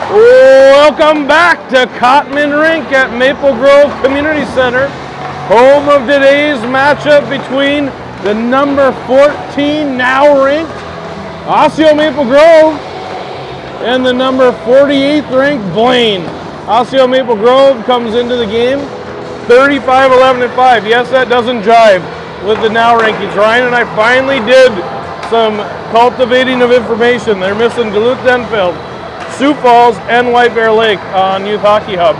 Welcome back to Cotman Rink at Maple Grove Community Center, home of today's matchup between the number 14 now ranked Osseo Maple Grove and the number 48th ranked Blaine. Osseo Maple Grove comes into the game 35-11-5. Yes, that doesn't jive with the now rankings. Ryan and I finally did some cultivating of information. They're missing Duluth Denfeld, Sioux Falls, and White Bear Lake on Youth Hockey Hub.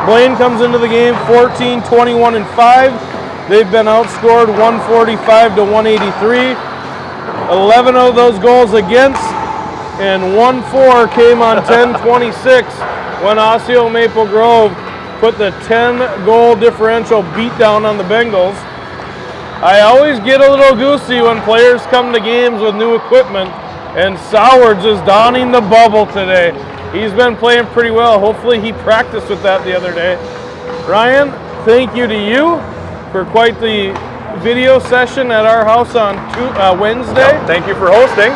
Blaine comes into the game 14-21-5. They've been outscored 145-183. 11 of those goals against, and 1-4 came on 10-26 when Osseo Maple Grove put the 10-goal differential beatdown on the Bengals. I always get a little goosey when players come to games with new equipment, and Sowards is donning the bubble today. He's been playing pretty well. Hopefully he practiced with that the other day. Ryan, thank you to you for quite the video session at our house on Wednesday. Yep, thank you for hosting.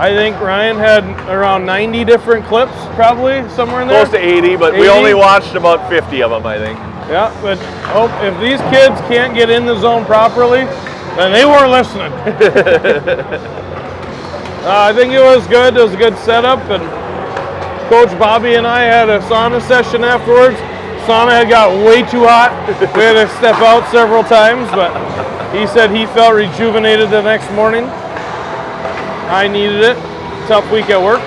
I think Ryan had around 90 different clips, probably, somewhere in there. Close to 80, but 80? We only watched about 50 of them, I think. Yeah, but if these kids can't get in the zone properly, then they weren't listening. I think it was good. It was a good setup, and Coach Bobby and I had a sauna session afterwards. Sauna had got way too hot. We had to step out several times, but he said he felt rejuvenated the next morning. I needed it. Tough week at work.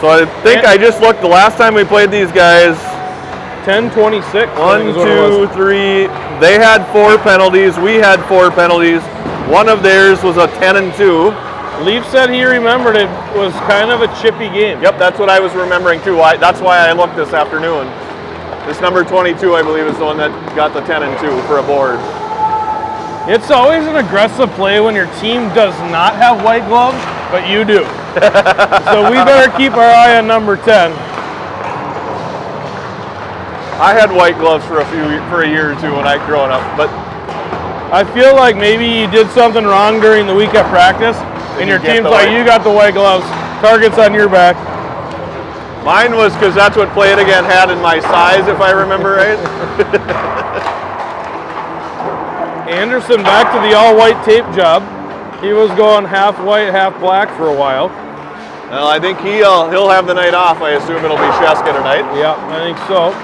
So I think I just looked the last time we played these guys. 10-26. 1, 2, 3. They had 4 penalties. We had 4 penalties. One of theirs was a 10-2. Leaf said he remembered it was kind of a chippy game. Yep, that's what I was remembering too. That's why I looked this afternoon. This number 22, I believe, is the one that got the 10-2 for a board. It's always an aggressive play when your team does not have white gloves, but you do. So we better keep our eye on number 10. I had white gloves for a year or two when I growing up, but I feel like maybe you did something wrong during the week of practice, and your team's like, you got the white gloves, target's on your back. Mine was because that's what Play It Again had in my size, if I remember right. Anderson back to the all-white tape job. He was going half white, half black for a while. Well, I think he'll have the night off. I assume it'll be Sheska tonight. Yeah, I think so.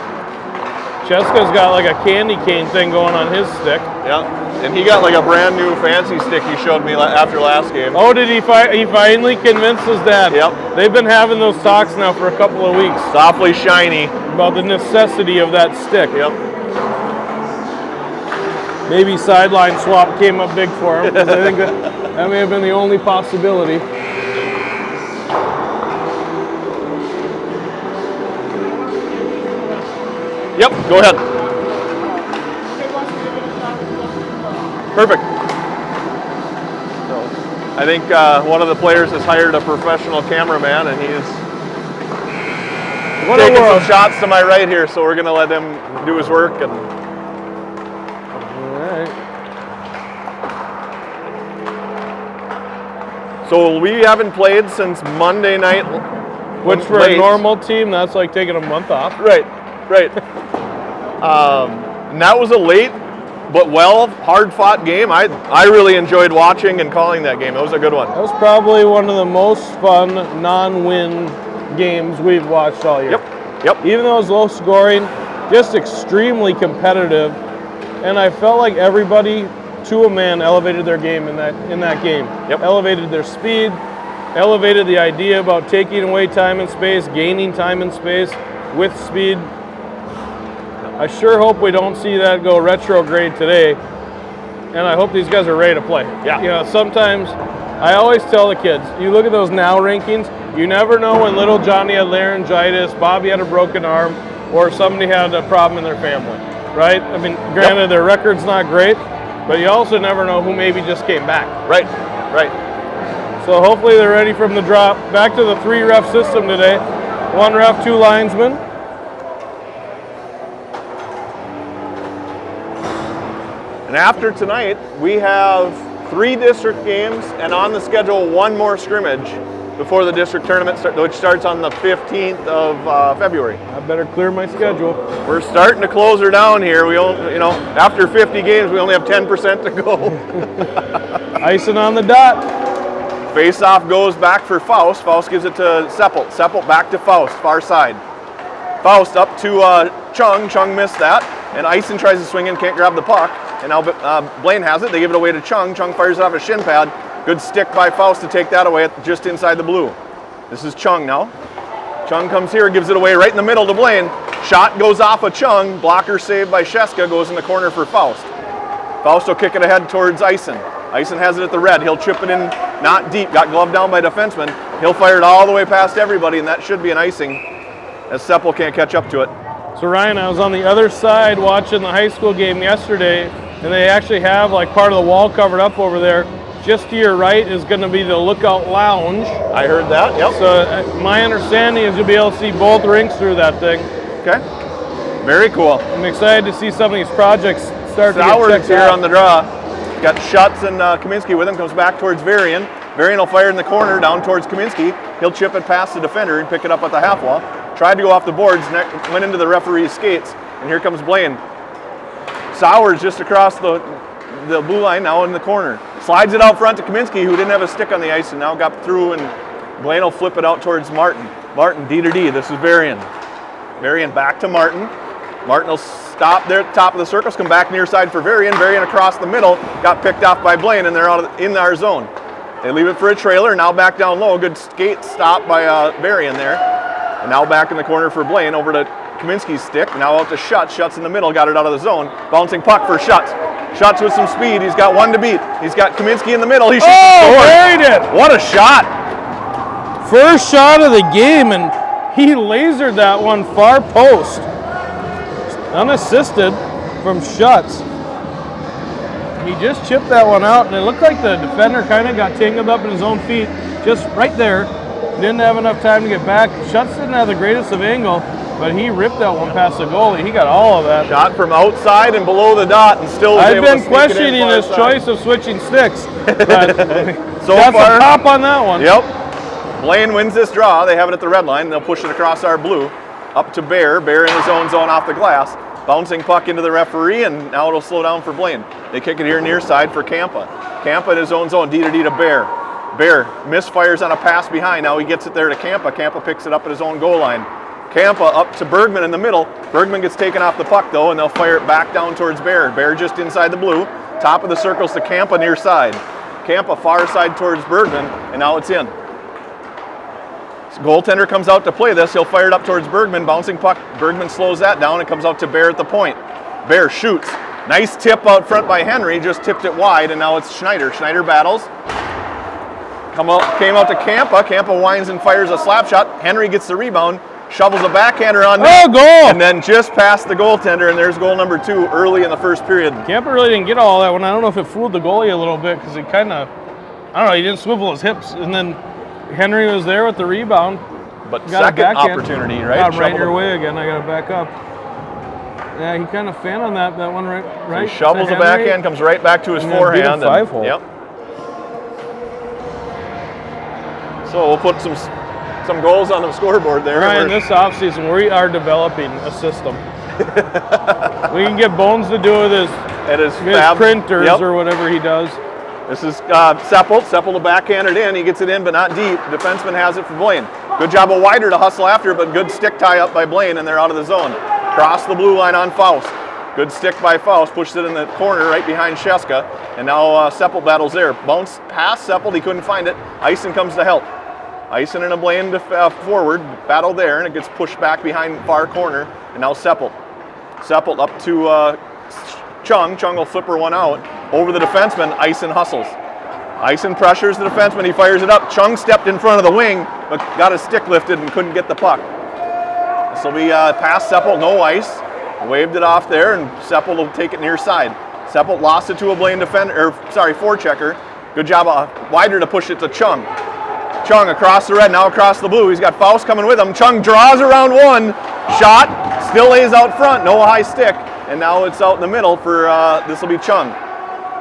Cheska's got like a candy cane thing going on his stick. Yeah, and he got like a brand new fancy stick he showed me after last game. Oh, did he finally convince his dad? Yep. They've been having those talks now for a couple of weeks. It's awfully shiny. About the necessity of that stick. Yep. Maybe sideline swap came up big for him. I think that may have been the only possibility. Yep, go ahead. Perfect. So, I think one of the players has hired a professional cameraman, and he's taking some shots to my right here, so we're going to let him do his work. And all right. So we haven't played since Monday night. Which for a normal team, that's like taking a month off. Right. And that was a late but hard-fought game. I really enjoyed watching and calling that game. It was a good one. That was probably one of the most fun non-win games we've watched all year. Yep. Even though it was low scoring, just extremely competitive, and I felt like everybody to a man elevated their game in that game. Yep. Elevated their speed, elevated the idea about taking away time and space, gaining time and space with speed. I sure hope we don't see that go retrograde today, and I hope these guys are ready to play. Yeah. You know, sometimes I always tell the kids, you look at those now rankings, you never know when little Johnny had laryngitis, Bobby had a broken arm, or somebody had a problem in their family, right? I mean, granted, their record's not great, but you also never know who maybe just came back. Right. So hopefully they're ready from the drop. Back to the 3-ref system today. 1 ref, 2 linesmen. And after tonight, we have 3 district games, and on the schedule 1 more scrimmage. before the district tournament, which starts on the 15th of February. I better clear my schedule. We're starting to close her down here. We only, after 50 games, we only have 10% to go. Icing on the dot. Face-off goes back for Faust. Faust gives it to Seppelt. Seppelt back to Faust, far side. Faust up to Chung. Chung missed that. And Ison tries to swing in, can't grab the puck. And now Blaine has it. They give it away to Chung. Chung fires it off a shin pad. Good stick by Faust to take that away just inside the blue. This is Chung now. Chung comes here, gives it away right in the middle to Blaine. Shot goes off of Chung. Blocker saved by Sheska. Goes in the corner for Faust. Faust will kick it ahead towards Ison. Ison has it at the red. He'll chip it in, not deep. Got gloved down by defenseman. He'll fire it all the way past everybody, and that should be an icing, as Seppel can't catch up to it. So Ryan, I was on the other side watching the high school game yesterday, and they actually have like part of the wall covered up over there. Just to your right is going to be the Lookout Lounge. I heard that, yep. So my understanding is you'll be able to see both rinks through that thing. Okay, very cool. I'm excited to see some of these projects start to get checked here out. On the draw. Got Schutz and Kaminsky with him, comes back towards Varian. Varian will fire in the corner down towards Kaminsky. He'll chip it past the defender and pick it up at the half wall. Tried to go off the boards, went into the referee's skates, and here comes Blaine. Sowers just across the blue line now in the corner. Slides it out front to Kaminsky, who didn't have a stick on the ice and now got through, and Blaine will flip it out towards Martin. Martin, D to D, this is Varian. Varian back to Martin. Martin will stop there at the top of the circles, come back near side for Varian. Varian across the middle, got picked off by Blaine, and they're in our zone. They leave it for a trailer, now back down low. Good skate stop by Varian there. And now back in the corner for Blaine, over to Kaminsky's stick. Now out to Schutz. Schutz in the middle, got it out of the zone. Bouncing puck for Schutz. Schutz with some speed. He's got one to beat. He's got Kaminsky in the middle. He shoots buried it! What a shot! First shot of the game, and he lasered that one far post. Unassisted from Schutz. He just chipped that one out, and it looked like the defender kind of got tangled up in his own feet, just right there. Didn't have enough time to get back. Schutz didn't have the greatest of angle, but he ripped that one past the goalie. He got all of that. Shot from outside and below the dot, and still was I've able been to sneak questioning it in his far choice side. of switching sticks, but So that's far, a pop on that one. Yep. Blaine wins this draw. They have it at the red line. They'll push it across our blue, up to Bear. Bear in his own zone off the glass. Bouncing puck into the referee, and now it'll slow down for Blaine. They kick it here near side for Kampa. Kampa in his own zone, D to D to Bear. Bear misfires on a pass behind. Now he gets it there to Kampa. Kampa picks it up at his own goal line. Kampa up to Bergman in the middle. Bergman gets taken off the puck though, and they'll fire it back down towards Bear. Bear just inside the blue. Top of the circles to Kampa near side. Kampa far side towards Bergman, and now it's in. Goaltender comes out to play this. He'll fire it up towards Bergman. Bouncing puck. Bergman slows that down and comes out to Bear at the point. Bear shoots. Nice tip out front by Henry. Just tipped it wide, and now it's Schneider. Schneider battles. Came out to Kampa. Kampa winds and fires a slap shot. Henry gets the rebound. Shovels a backhander on net. Oh, goal! And then just past the goaltender, and there's goal number 2 early in the first period. Kampa really didn't get all that one. I don't know if it fooled the goalie a little bit because he kind of, I don't know, he didn't swivel his hips, and then Henry was there with the rebound. But Got second backhand. opportunity, right? I'm right your way again. I got to back up. Yeah, he kind of fanned on that one right. So he shovels the backhand, comes right back to his and then forehand. beat him 5-hole. Yep. So we'll put some goals on the scoreboard there. Ryan, this offseason we are developing a system. We can get Bones to do with his printers or whatever he does. This is Seppel. Seppel to backhand it in. He gets it in, but not deep. Defenseman has it for Blaine. Good job of Wider to hustle after, but good stick tie up by Blaine, and they're out of the zone. Cross the blue line on Faust. Good stick by Faust. Pushed it in the corner right behind Sheska, and now Seppel battles there. Bounce past Seppel. He couldn't find it. Ison comes to help. Ison and a Blaine forward. Battle there, and it gets pushed back behind far corner, and now Seppel. Seppel up to Chung. Chung will flip her one out. Over the defenseman, Ison hustles. Ison pressures the defenseman, he fires it up. Chung stepped in front of the wing, but got his stick lifted and couldn't get the puck. This will be past Seppel, no ice. Waved it off there, and Seppel will take it near side. Seppel lost it to a Blaine forechecker. Good job of Wider to push it to Chung. Chung across the red, now across the blue. He's got Faust coming with him. Chung draws around one. Shot, still lays out front, no high stick. And now it's out in the middle for, this will be Chung.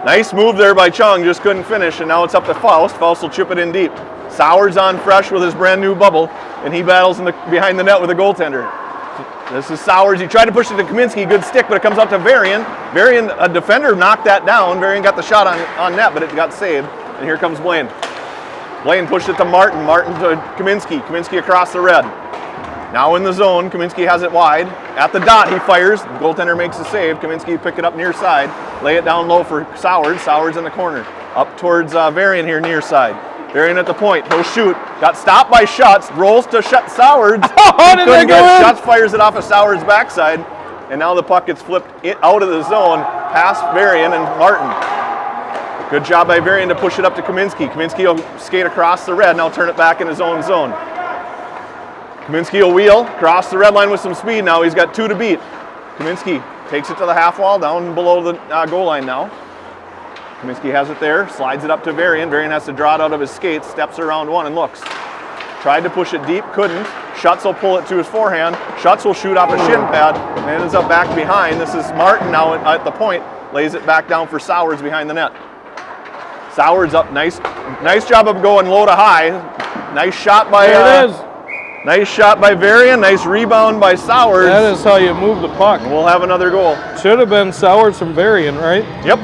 Nice move there by Chung, just couldn't finish, and now it's up to Faust. Faust will chip it in deep. Sowers on fresh with his brand new bubble, and he battles behind the net with a goaltender. This is Sowers. He tried to push it to Kaminsky. Good stick, but it comes out to Varian. Varian, a defender, knocked that down. Varian got the shot on net, but it got saved. And here comes Blaine. Blaine pushed it to Martin. Martin to Kaminsky. Kaminsky across the red. Now in the zone. Kaminsky has it wide. At the dot, he fires. The goaltender makes a save. Kaminsky pick it up near side. Lay it down low for Sowers. Sowers in the corner. Up towards Varian here near side. Varian at the point. He'll shoot. Got stopped by Schutz. Rolls to Sowers. How did they go in? Schutz fires it off of Sowers' backside. And now the puck gets flipped out of the zone past Varian and Martin. Good job by Varian to push it up to Kaminsky. Kaminsky will skate across the red. Now turn it back in his own zone. Kaminsky will wheel. Cross the red line with some speed now. He's got 2 to beat. Kaminsky takes it to the half wall. Down below the goal line now. Kaminsky has it there, slides it up to Varian. Varian has to draw it out of his skates, steps around one and looks. Tried to push it deep, couldn't. Schutz will pull it to his forehand. Schutz will shoot off a shin pad and ends up back behind. This is Martin now at the point. Lays it back down for Sowers behind the net. Sowers up, nice job of going low to high. Nice shot by There it is. Nice shot by Varian, nice rebound by Sowers. That is how you move the puck. We'll have another goal. Should have been Sowers from Varian, right? Yep.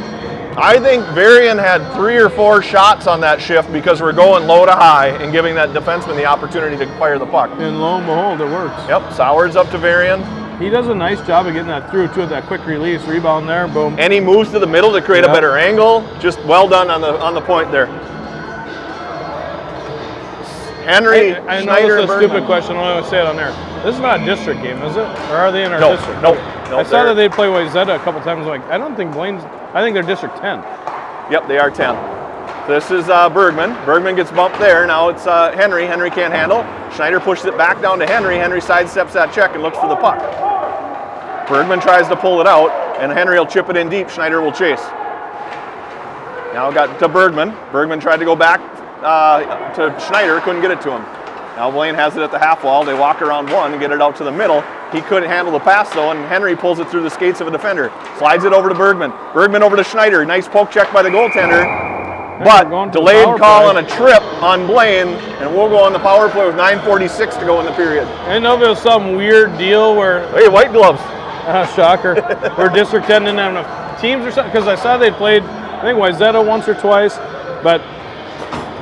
I think Varian had 3 or 4 shots on that shift because we're going low to high and giving that defenseman the opportunity to fire the puck. And lo and behold, it works. Yep, Sowers up to Varian. He does a nice job of getting that through, too, with that quick release, rebound there, boom. And he moves to the middle to create a better angle. Just well done on the point there. Henry, I know Schneider, this is and a stupid Bergman. question, I always say it on there. This is not a district game, is it? Or are they in our No, district? no. I saw that they'd play Wayzata a couple times. Like, I don't think Blaine's, I think they're District 10. Yep, they are 10. This is Bergman. Bergman gets bumped there. Now it's Henry. Henry can't handle. Schneider pushes it back down to Henry. Henry sidesteps that check and looks for the puck. Bergman tries to pull it out, and Henry will chip it in deep. Schneider will chase. Now it got to Bergman. Bergman tried to go back to Schneider, couldn't get it to him. Now Blaine has it at the half wall. They walk around one and get it out to the middle. He couldn't handle the pass though, and Henry pulls it through the skates of a defender. Slides it over to Bergman. Bergman over to Schneider. Nice poke check by the goaltender. But delayed call on a trip on Blaine, and we'll go on the power play with 9:46 to go in the period. I didn't know if it was some weird deal where, Hey, white gloves. shocker, where District 10 didn't have enough teams or something, because I saw they played, I think Wayzata once or twice, but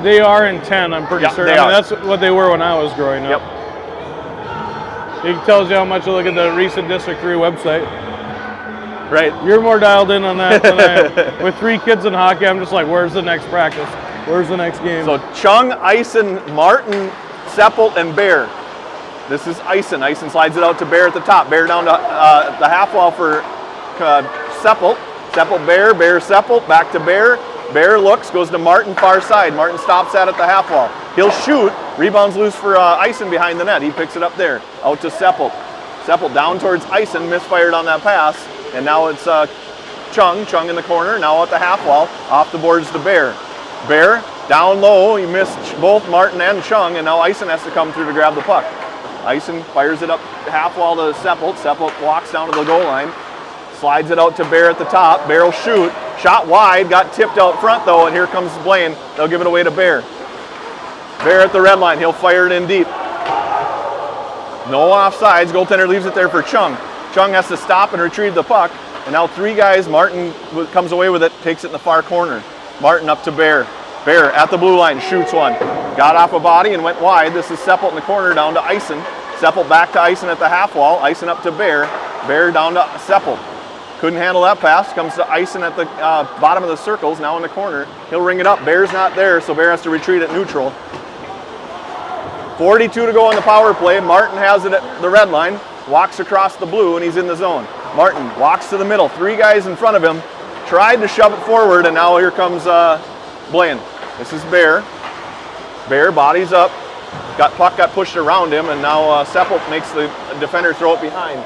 they are in 10, I'm pretty certain. They are. That's what they were when I was growing up. Yep. It tells you how much I look at the recent District 3 website. Right. You're more dialed in on that than I am. With 3 kids in hockey, I'm just like, where's the next practice? Where's the next game? So Chung, Eisen, Martin, Seppelt, and Bear. This is Eisen. Eisen slides it out to Bear at the top. Bear down to the half wall for Seppelt. Seppelt, Bear, Bear, Seppelt, back to Bear. Bear looks, goes to Martin, far side. Martin stops that at the half wall. He'll shoot. Rebounds loose for Eisen behind the net. He picks it up there. Out to Seppelt. Seppelt down towards Eisen, misfired on that pass. And now it's Chung in the corner. Now at the half wall. Off the boards to Bear. Bear down low. He missed both Martin and Chung, and now Eisen has to come through to grab the puck. Eisen fires it up half wall to Seppelt. Seppelt walks down to the goal line. Slides it out to Bear at the top. Bear will shoot. Shot wide. Got tipped out front though, and here comes Blaine. They'll give it away to Bear. Bear at the red line. He'll fire it in deep. No offsides. Goaltender leaves it there for Chung. Chung has to stop and retrieve the puck. And now 3 guys. Martin comes away with it. Takes it in the far corner. Martin up to Bear. Bear at the blue line. Shoots one. Got off a body and went wide. This is Seppelt in the corner down to Eisen. Seppelt back to Eisen at the half wall. Eisen up to Bear. Bear down to Seppelt. Couldn't handle that pass. Comes to Eisen at the bottom of the circles. Now in the corner. He'll ring it up. Bear's not there, so Bear has to retreat at neutral. 42 to go on the power play. Martin has it at the red line. Walks across the blue, and he's in the zone. Martin walks to the middle. 3 guys in front of him. Tried to shove it forward, and now here comes Blaine. This is Bear. Bear bodies up. Puck got pushed around him, and now Seppelt makes the defender throw it behind.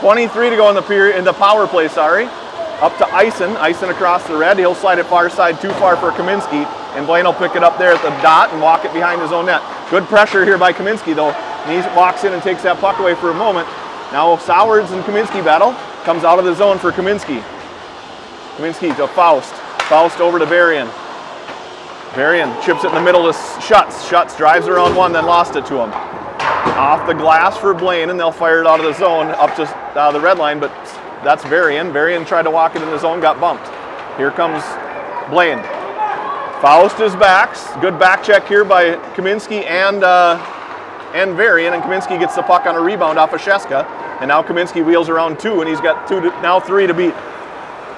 23 to go in the power play. Up to Eisen. Eisen across the red. He'll slide it far side, too far for Kaminsky, and Blaine will pick it up there at the dot and walk it behind his own net. Good pressure here by Kaminsky though. And he walks in and takes that puck away for a moment. Now Sowers and Kaminsky battle. Comes out of the zone for Kaminsky. Kaminsky to Faust. Faust over to Varian. Varian chips it in the middle to Schutz. Schutz drives around one, then lost it to him. Off the glass for Blaine, and they'll fire it out of the zone up to the red line, but that's Varian. Varian tried to walk it in the zone, got bumped. Here comes Blaine. Faust is back. Good back check here by Kaminsky and Varian, and Kaminsky gets the puck on a rebound off of Sheska, and now Kaminsky wheels around two, and he's got now three to beat.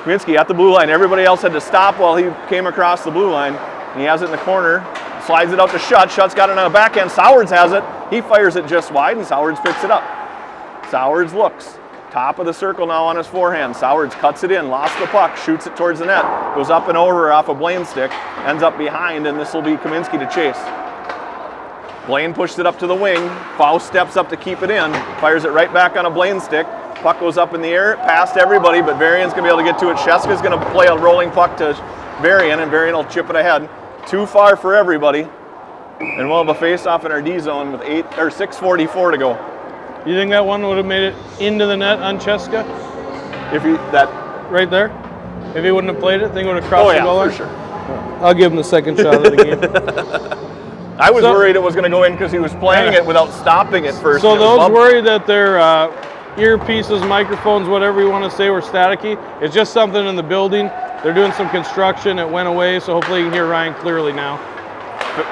Kaminsky at the blue line. Everybody else had to stop while he came across the blue line. And he has it in the corner, slides it out to Schutz. Schutz got it on the backhand. Sowards has it. He fires it just wide, and Sowards picks it up. Sowards looks. Top of the circle now on his forehand. Sowards cuts it in, lost the puck, shoots it towards the net. Goes up and over off a Blaine stick, ends up behind, and this will be Kaminsky to chase. Blaine pushed it up to the wing. Faust steps up to keep it in, fires it right back on a Blaine stick. Puck goes up in the air, past everybody, but Varian's going to be able to get to it. Sheska's going to play a rolling puck to Varian, and Varian will chip it ahead. Too far for everybody. And we'll have a face-off in our D zone with 6:44 to go. You think that one would have made it into the net on Sheska? If he that right there? If he wouldn't have played it, think it would have crossed the goal line? For sure. I'll give him the second shot of the game. I was worried it was going to go in because he was playing it without stopping it first. So those worried that their earpieces, microphones, whatever you want to say, were staticky. It's just something in the building. They're doing some construction. It went away, so hopefully you can hear Ryan clearly now.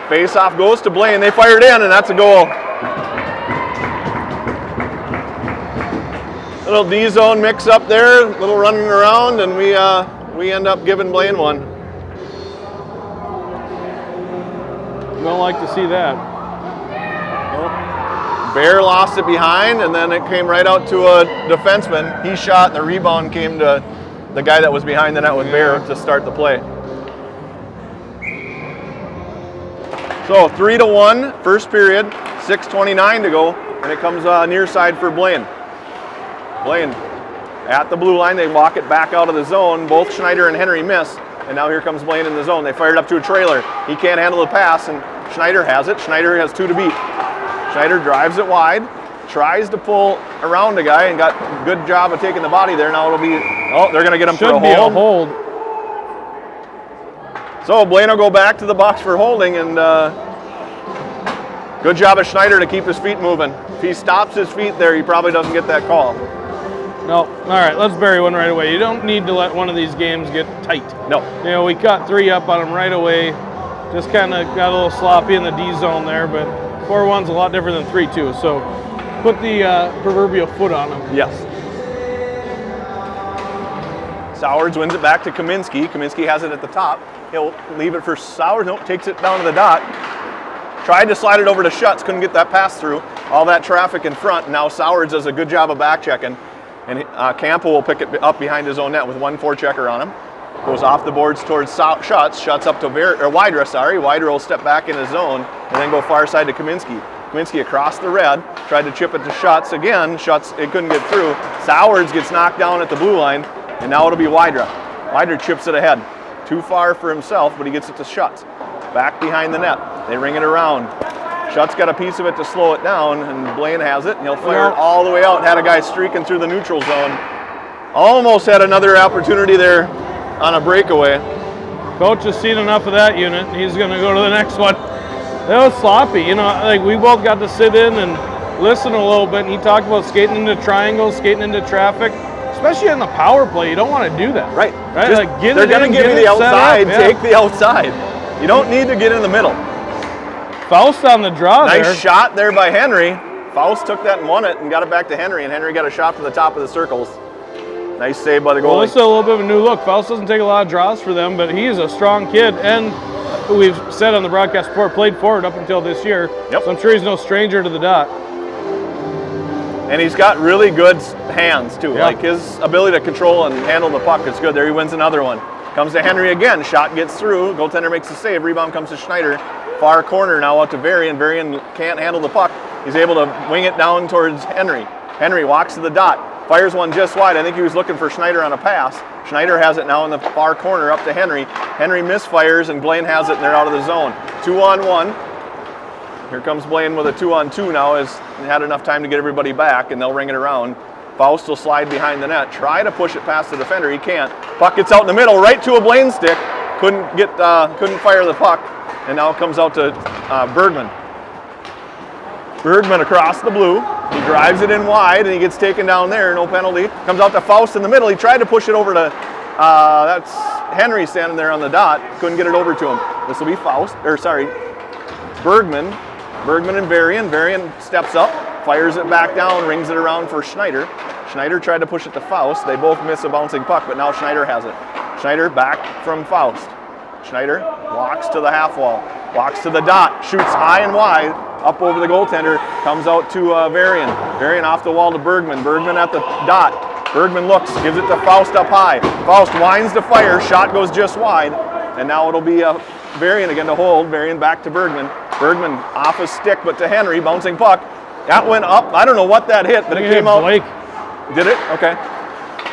Face-off goes to Blaine. They fired in, and that's a goal. Little D-zone mix up there, little running around, and we end up giving Blaine one. Don't like to see that. Bear lost it behind, and then it came right out to a defenseman. He shot, and the rebound came to the guy that was behind the net with Bear to start the play. So 3-1, first period, 6:29 to go, and it comes near side for Blaine. Blaine at the blue line, they walk it back out of the zone. Both Schneider and Henry miss, and now here comes Blaine in the zone. They fired up to a trailer. He can't handle the pass, and Schneider has it. Schneider has two to beat. Schneider drives it wide, tries to pull around a guy, and got a good job of taking the body there. Now it'll be, they're going to get him for a hold. Should be a hold. So Blaine will go back to the box for holding, and good job of Schneider to keep his feet moving. If he stops his feet there, he probably doesn't get that call. No. All right, let's bury one right away. You don't need to let one of these games get tight. No. You know, we caught 3 up on them right away. Just kind of got a little sloppy in the D zone there, but 4-1's a lot different than 3-2. So put the proverbial foot on them. Yes. Sowards wins it back to Kaminsky. Kaminsky has it at the top. He'll leave it for Sowards. Nope, takes it down to the dot. Tried to slide it over to Schutz, couldn't get that pass through. All that traffic in front. Now Sowards does a good job of back checking. And Campbell will pick it up behind his own net with 1 forechecker on him. Goes off the boards towards Schutz. Schutz up to Wydra, sorry. Wydra will step back in his zone and then go far side to Kaminsky. Kaminsky across the red, tried to chip it to Schutz again. Schutz, it couldn't get through. Sowards gets knocked down at the blue line, and now it'll be Wydra. Wydra chips it ahead. Too far for himself, but he gets it to Schutz. Back behind the net. They ring it around. Schutz got a piece of it to slow it down, and Blaine has it, and he'll fire it all the way out. Had a guy streaking through the neutral zone. Almost had another opportunity there on a breakaway. Coach has seen enough of that unit, and he's going to go to the next one. That was sloppy. You know, like we both got to sit in and listen a little bit, and he talked about skating into triangles, skating into traffic, especially in the power play. You don't want to do that. Right. Like, they're going to give you the outside. Take the outside. You don't need to get in the middle. Faust on the draw there. Nice shot there by Henry. Faust took that and won it and got it back to Henry, and Henry got a shot from the top of the circles. Nice save by the goalie. Well, this is a little bit of a new look. Faust doesn't take a lot of draws for them, but he's a strong kid, and we've said on the broadcast before, played forward up until this year. Yep. So I'm sure he's no stranger to the dot. And he's got really good hands too. Yeah. Like his ability to control and handle the puck is good. There he wins another one. Comes to Henry again. Shot gets through. Goaltender makes the save. Rebound comes to Schneider. Far corner now out to Varian. Varian can't handle the puck. He's able to wing it down towards Henry. Henry walks to the dot. Fires one just wide. I think he was looking for Schneider on a pass. Schneider has it now in the far corner up to Henry. Henry misfires and Blaine has it and they're out of the zone. 2-on-1. Here comes Blaine with a 2-on-2 now. Has had enough time to get everybody back and they'll ring it around. Faust will slide behind the net. Try to push it past the defender. He can't. Puck gets out in the middle right to a Blaine stick. Couldn't fire the puck. and now it comes out to Bergman. Bergman across the blue. He drives it in wide, and he gets taken down there. No penalty. Comes out to Faust in the middle. He tried to push it over to, that's Henry standing there on the dot. Couldn't get it over to him. This will be Bergman. Bergman and Varian. Varian steps up, fires it back down, rings it around for Schneider. Schneider tried to push it to Faust. They both miss a bouncing puck, but now Schneider has it. Schneider back from Faust. Schneider walks to the half wall, walks to the dot, shoots high and wide, up over the goaltender, comes out to Varian. Varian off the wall to Bergman. Bergman at the dot. Bergman looks, gives it to Faust up high. Faust winds to fire, shot goes just wide, and now it'll be Varian again to hold. Varian back to Bergman. Bergman off a stick, but to Henry, bouncing puck. That went up. I don't know what that hit, but it came out. Blake. Did it? Okay.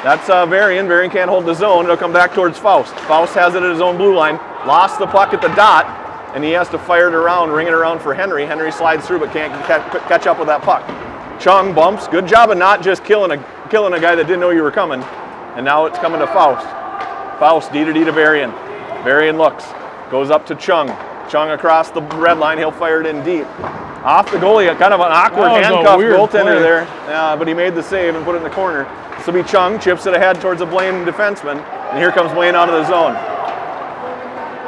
That's Varian. Varian can't hold the zone. It'll come back towards Faust. Faust has it at his own blue line. Lost the puck at the dot, and he has to fire it around, ring it around for Henry. Henry slides through, but can't catch up with that puck. Chung bumps. Good job of not just killing a guy that didn't know you were coming. And now it's coming to Faust. Faust D to Varian. Varian looks. Goes up to Chung. Chung across the red line. He'll fire it in deep. Off the goalie, kind of an awkward handcuff goaltender there, but he made the save and put it in the corner. This will be Chung, chips it ahead towards a Blaine defenseman, and here comes Blaine out of the zone.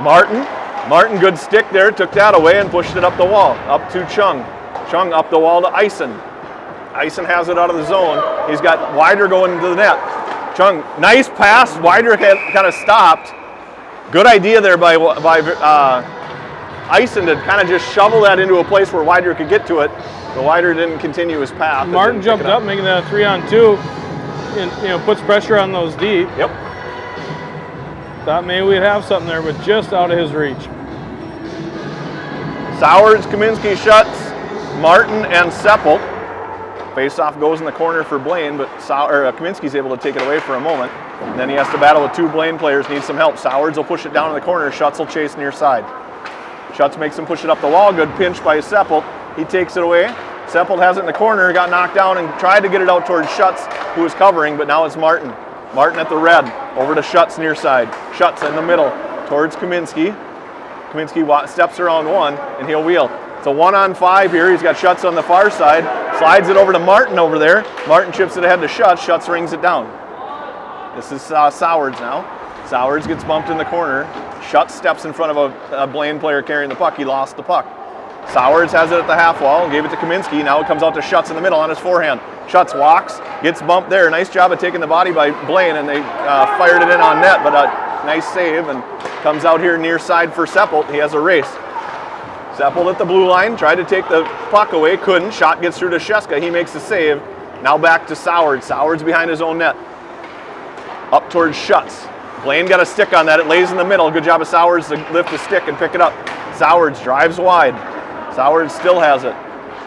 Martin, good stick there, took that away and pushed it up the wall, up to Chung. Chung up the wall to Eisen. Eisen has it out of the zone. He's got Wider going into the net. Chung, nice pass, Wider kind of stopped. Good idea there by Eisen to kind of just shovel that into a place where Wider could get to it. The Wider didn't continue his path. Martin jumped up, making that a 3-on-2, and puts pressure on those D. Yep. Thought maybe we'd have something there, but just out of his reach. Sowards, Kaminsky, Schutz, Martin, and Seppelt. Face-off goes in the corner for Blaine, but Kaminsky's able to take it away for a moment. And then he has to battle with two Blaine players, needs some help. Sowards will push it down in the corner. Schutz will chase near side. Schutz makes him push it up the wall. Good pinch by Seppelt. He takes it away. Seppelt has it in the corner, got knocked down and tried to get it out towards Schutz, who was covering, but now it's Martin. Martin at the red, over to Schutz near side. Schutz in the middle, towards Kaminsky. Kaminsky steps around one, and he'll wheel. It's a 1-on-5 here. He's got Schutz on the far side. Slides it over to Martin over there. Martin chips it ahead to Schutz. Schutz rings it down. This is Sowards now. Sowards gets bumped in the corner. Schutz steps in front of a Blaine player carrying the puck. He lost the puck. Sowards has it at the half wall, gave it to Kaminsky. Now it comes out to Schutz in the middle on his forehand. Schutz walks, gets bumped there. Nice job of taking the body by Blaine, and they fired it in on net, but a nice save, and comes out here near side for Seppelt. He has a race. Seppelt at the blue line, tried to take the puck away, couldn't. Shot gets through to Sheska. He makes the save. Now back to Sowards. Sowards behind his own net. Up towards Schutz. Blaine got a stick on that. It lays in the middle. Good job of Sowards to lift the stick and pick it up. Sowards drives wide. Sowards still has it.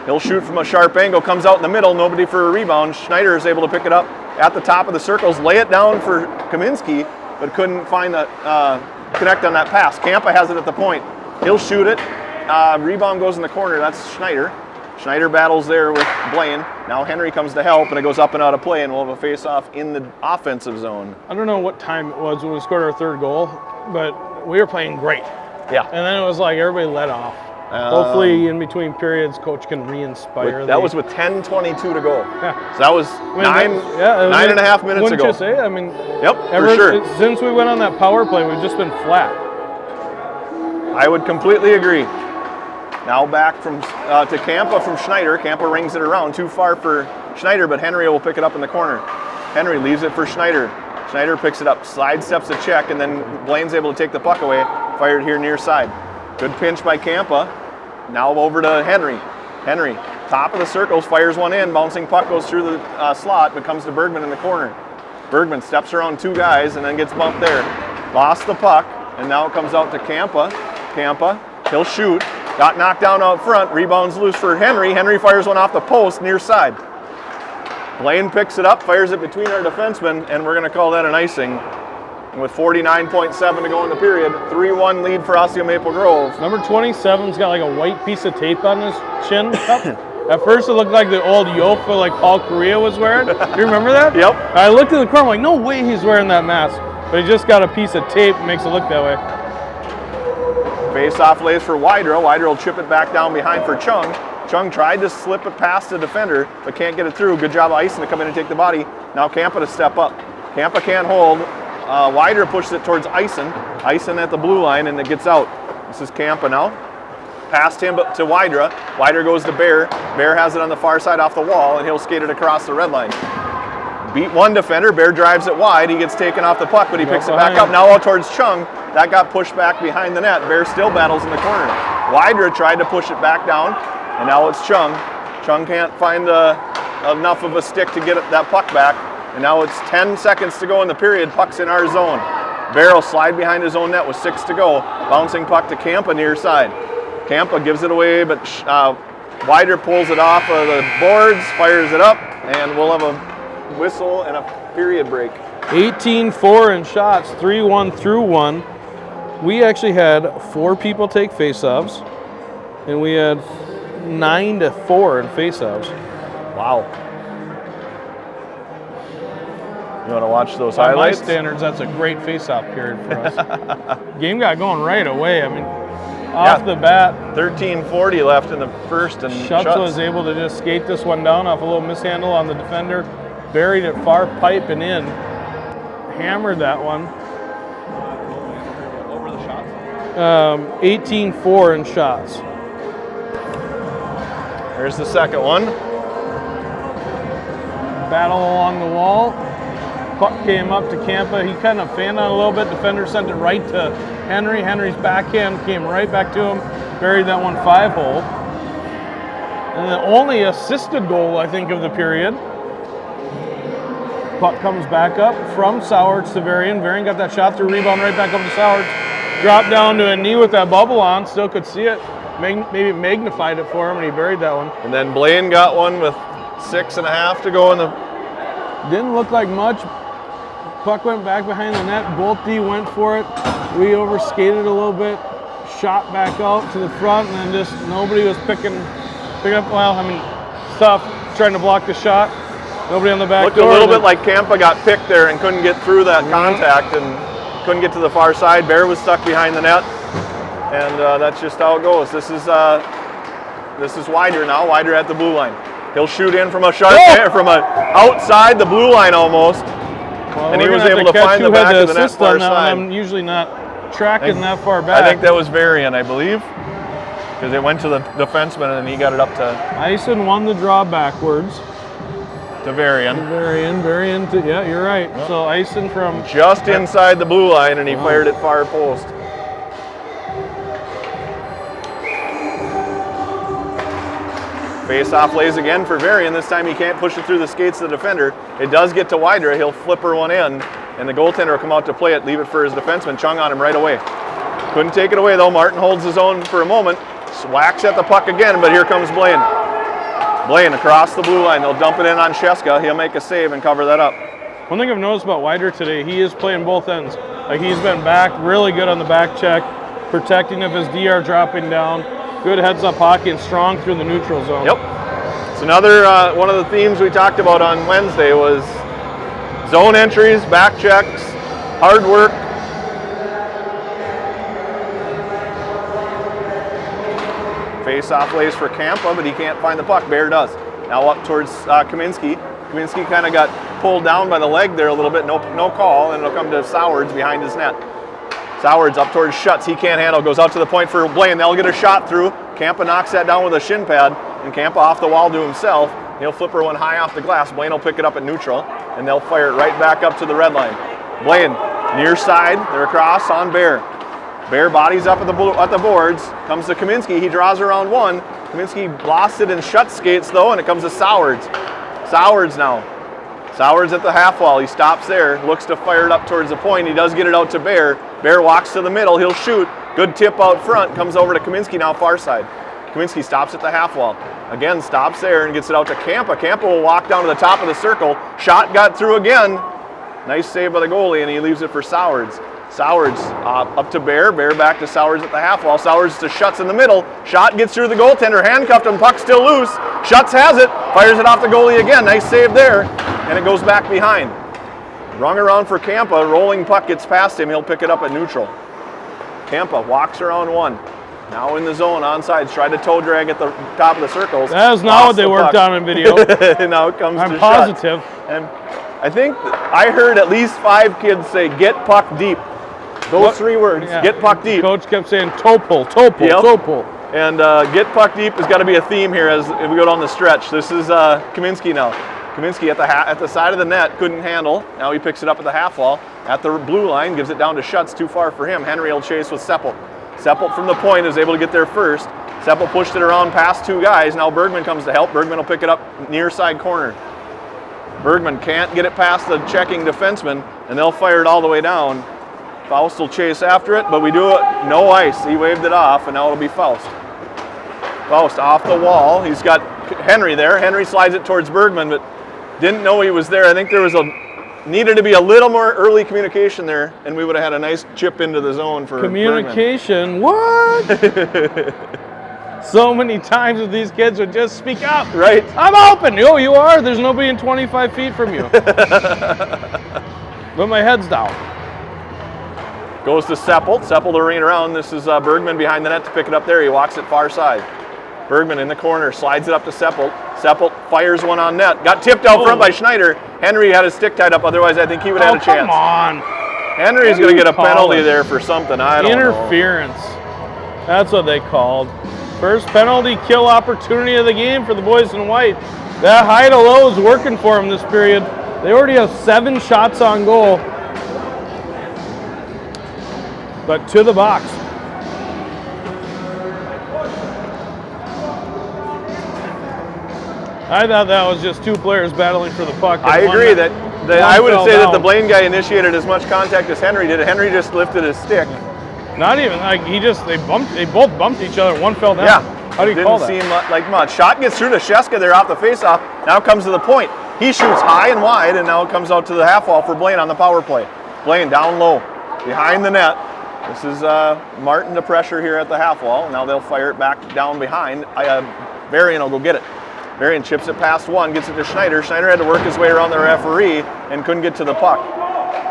He'll shoot from a sharp angle. Comes out in the middle. Nobody for a rebound. Schneider is able to pick it up at the top of the circles. Lay it down for Kaminsky, but couldn't find the connect on that pass. Kampa has it at the point. He'll shoot it. Rebound goes in the corner. That's Schneider. Schneider battles there with Blaine. Now Henry comes to help, and it goes up and out of play, and we'll have a face-off in the offensive zone. I don't know what time it was when we scored our third goal, but we were playing great. Yeah. And then it was like everybody let off. Hopefully in between periods, coach can re-inspire. That was with 10:22 to go. Yeah. So that was nine and a half minutes ago. Wouldn't you say? I mean, yep, for sure. Since we went on that power play, we've just been flat. I would completely agree. Now back from to Kampa from Schneider. Kampa rings it around. Too far for Schneider, but Henry will pick it up in the corner. Henry leaves it for Schneider. Schneider picks it up, slide steps a check, and then Blaine's able to take the puck away. Fired here near side. Good pinch by Kampa. Now over to Henry. Henry, top of the circles, fires one in. Bouncing puck goes through the slot, but comes to Bergman in the corner. Bergman steps around two guys and then gets bumped there. Lost the puck, and now it comes out to Kampa. Kampa, he'll shoot. Got knocked down out front. Rebounds loose for Henry. Henry fires one off the post near side. Blaine picks it up, fires it between our defensemen, and we're going to call that an icing. And with 49.7 to go in the period, 3-1 lead for Osseo Maple Grove. Number 27's got like a white piece of tape on his chin cup. At first it looked like the old Yofa like Paul Correa was wearing. Do you remember that? Yep. I looked in the corner, I'm like, no way he's wearing that mask. But he just got a piece of tape, makes it look that way. Face-off lays for Wydra. Wydra will chip it back down behind for Chung. Chung tried to slip it past the defender, but can't get it through. Good job of Ison to come in and take the body. Now Kampa to step up. Kampa can't hold. Wydra pushes it towards Ison. Ison at the blue line, and it gets out. This is Kampa now. Past him to Wydra. Wydra goes to Bear. Bear has it on the far side off the wall, and he'll skate it across the red line. Beat one defender. Bear drives it wide. He gets taken off the puck, but he picks it back up. Now out towards Chung. That got pushed back behind the net. Bear still battles in the corner. Wydra tried to push it back down, and now it's Chung. Chung can't find enough of a stick to get that puck back, and now it's 10 seconds to go in the period. Puck's in our zone. Bear will slide behind his own net with 6 to go. Bouncing puck to Kampa near side. Kampa gives it away, but Wydra pulls it off of the boards, fires it up, and we'll have a whistle and a period break. 18-4 in shots, 3-1 through 1. We actually had 4 people take faceoffs, and we had 9-4 in faceoffs. Wow. You want to watch those By highlights? my standards, that's a great faceoff period for us. Game got going right away. I mean, off the bat. 13:40 left in the first, and Schutz was able to just skate this one down off a little mishandle on the defender, buried it far pipe and in, hammered that one. Over the shots? 18-4 in shots. Here's the second one. Battle along the wall. Puck came up to Kampa. He kind of fanned on a little bit. Defender sent it right to Henry. Henry's backhand came right back to him. Buried that one 5-hole. And the only assisted goal, I think, of the period. Puck comes back up from Sowards to Varian. Varian got that shot through, rebound right back up to Sowards. Dropped down to a knee with that bubble on. Still could see it. Maybe magnified it for him, and he buried that one. And then Blaine got one with 6.5 to go in the... Didn't look like much. Puck went back behind the net. Both D went for it. We overskated a little bit. Shot back out to the front, and then just nobody was picking up. Well, I mean, tough trying to block the shot. Nobody on the back Looked door. a little bit like Kampa got picked there and couldn't get through that contact and couldn't get to the far side. Bear was stuck behind the net, and that's just how it goes. This is Wydra now. Wydra at the blue line. He'll shoot in from a from a outside the blue line almost, well, and he was able to find the back of the net far side. I'm usually not tracking that far back. I think that was Varian, I believe, because it went to the defenseman and he got it up to... Ison won the draw backwards. To Varian. Varian, yeah, you're right. Yep. So Ison from... Just inside the blue line, and he fired it far post. Face-off lays again for Varian. This time he can't push it through the skates of the defender. It does get to Wydra. He'll flipper one in, and the goaltender will come out to play it, leave it for his defenseman. Chung on him right away. Couldn't take it away, though. Martin holds his own for a moment. Whacks at the puck again, but here comes Blaine. Blaine across the blue line. They'll dump it in on Sheska. He'll make a save and cover that up. One thing I've noticed about Wydra today, he is playing both ends. Like, he's been back, really good on the back check, protecting if his DR dropping down. Good heads-up hockey and strong through the neutral zone. Yep. It's another one of the themes we talked about on Wednesday was zone entries, back checks, hard work. Face-off lays for Kampa, but he can't find the puck. Bear does. Now up towards Kaminski. Kaminski kind of got pulled down by the leg there a little bit. No call, and it'll come to Sowards behind his net. Sowards up towards Schutz. He can't handle. Goes out to the point for Blaine. They'll get a shot through. Kampa knocks that down with a shin pad, and Kampa off the wall to himself. He'll flipper one high off the glass. Blaine will pick it up at neutral, and they'll fire it right back up to the red line. Blaine, near side. They're across on Bear. Bear bodies up at the boards. Comes to Kaminski. He draws around one. Kaminski lost it in Schutz skates, though, and it comes to Sowards. Sowards now. Sowards at the half wall. He stops there. Looks to fire it up towards the point. He does get it out to Bear. Bear walks to the middle. He'll shoot. Good tip out front. Comes over to Kaminski now far side. Kaminski stops at the half wall. Again, stops there and gets it out to Kampa. Kampa will walk down to the top of the circle. Shot got through again. Nice save by the goalie, and he leaves it for Sowards. Sowards up to Bear. Bear back to Sowards at the half wall. Sowards to Schutz in the middle. Shot gets through the goaltender. Handcuffed him. Puck still loose. Schutz has it. Fires it off the goalie again. Nice save there. And it goes back behind. Rung around for Kampa. Rolling puck gets past him. He'll pick it up at neutral. Campa walks around one. Now in the zone, onside, tried to toe drag at the top of the circles. That is not what they worked on in video. And now it comes I'm to positive. shut. And I think I heard at least 5 kids say, get puck deep. Those 3 words, get puck deep. Coach kept saying toe pull, toe pull, Yep. toe pull. And get puck deep has got to be a theme here as we go down the stretch. This is Kaminsky now. Kaminsky at the side of the net, couldn't handle. Now he picks it up at the half wall. At the blue line, gives it down to Schutz, too far for him. Henry will chase with Seppelt. Seppelt from the point is able to get there first. Seppelt pushed it around past 2 guys. Now Bergman comes to help. Bergman will pick it up near side corner. Bergman can't get it past the checking defenseman, and they'll fire it all the way down. Faust will chase after it, but we do it, no ice. He waved it off, and now it'll be Faust. Faust off the wall. He's got Henry there. Henry slides it towards Bergman, but didn't know he was there. I think there was needed to be a little more early communication there, and we would have had a nice chip into the zone for communication. What? So many times that these kids would just speak up. Right. I'm open. Oh, you are? There's nobody in 25 feet from you. But my head's down. Goes to Seppelt. Seppelt to ring it around. This is Bergman behind the net to pick it up there. He walks it far side. Bergman in the corner, slides it up to Seppelt. Seppelt fires one on net. Got tipped out front by Schneider. Henry had his stick tied up, otherwise I think he would have had a chance. Come on. Henry's going to get a penalty there for something. I don't know. Interference. That's what they called. First penalty kill opportunity of the game for the boys in white. That high to low is working for them this period. They already have 7 shots on goal. But to the box. I thought that was just 2 players battling for the puck. I agree that I would say that the Blaine guy initiated as much contact as Henry did. Henry just lifted his stick. Not even like they both bumped each other. One fell down. Yeah. How do you call that? Didn't seem like much. Shot gets through to Sheska there off the faceoff. Now comes to the point. He shoots high and wide, and now it comes out to the half wall for Blaine on the power play. Blaine down low, behind the net. This is Martin to pressure here at the half wall. Now they'll fire it back down behind. Varian will go get it. Varian chips it past one, gets it to Schneider. Schneider had to work his way around the referee and couldn't get to the puck.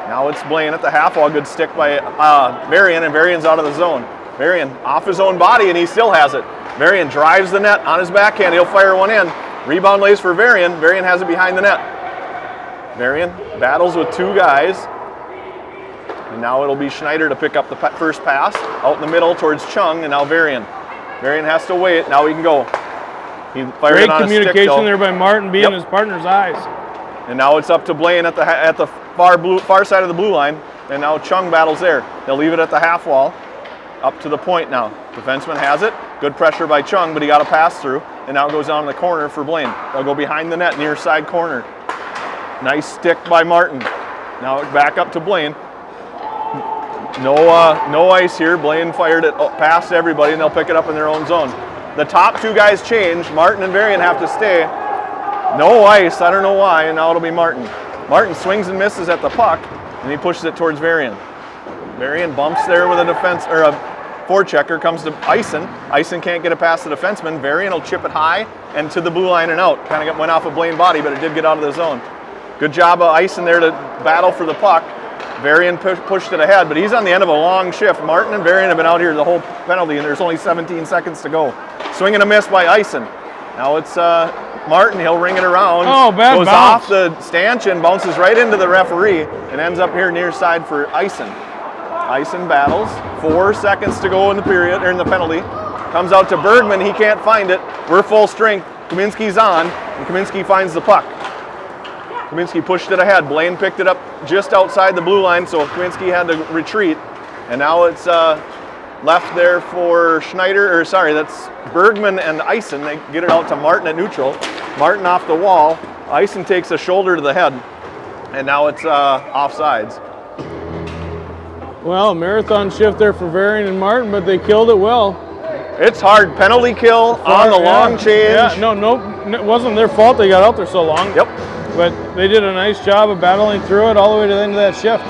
Now it's Blaine at the half wall. Good stick by Varian, and Varian's out of the zone. Varian off his own body, and he still has it. Varian drives the net on his backhand. He'll fire one in. Rebound lays for Varian. Varian has it behind the net. Varian battles with 2 guys. And now it'll be Schneider to pick up the first pass. Out in the middle towards Chung, and now Varian. Varian has to wait. Now he can go. He fired Great it on communication a stick, there by Martin being his partner's eyes. And now it's up to Blaine at the far side of the blue line. And now Chung battles there. They'll leave it at the half wall. Up to the point now. Defenseman has it. Good pressure by Chung, but he got a pass through. And now it goes down in the corner for Blaine. They'll go behind the net, near side corner. Nice stick by Martin. Now back up to Blaine. No ice here. Blaine fired it past everybody, and they'll pick it up in their own zone. The top 2 guys change. Martin and Varian have to stay. No ice. I don't know why, and now it'll be Martin. Martin swings and misses at the puck, and he pushes it towards Varian. Varian bumps there with a forechecker, comes to Eisen. Eisen can't get it past the defenseman. Varian will chip it high and to the blue line and out. Kind of went off a Blaine body, but it did get out of the zone. Good job of Eisen there to battle for the puck. Varian pushed it ahead, but he's on the end of a long shift. Martin and Varian have been out here the whole penalty, and there's only 17 seconds to go. Swing and a miss by Eisen. Now it's Martin. He'll ring it around. Oh, bad Goes bounce. off the stanchion, bounces right into the referee, and ends up here near side for Eisen. Eisen battles. 4 seconds to go in the period, or in the penalty. Comes out to Bergman. He can't find it. We're full strength. Kaminsky's on, and Kaminsky finds the puck. Kaminsky pushed it ahead. Blaine picked it up just outside the blue line, so Kaminsky had to retreat. And now it's left there for Schneider, that's Bergman and Eisen. They get it out to Martin at neutral. Martin off the wall. Eisen takes a shoulder to the head, and now it's offsides. Well, marathon shift there for Varian and Martin, but they killed it well. It's hard. Penalty kill on the long change. Yeah, no, it wasn't their fault they got out there so long. Yep. But they did a nice job of battling through it all the way to the end of that shift.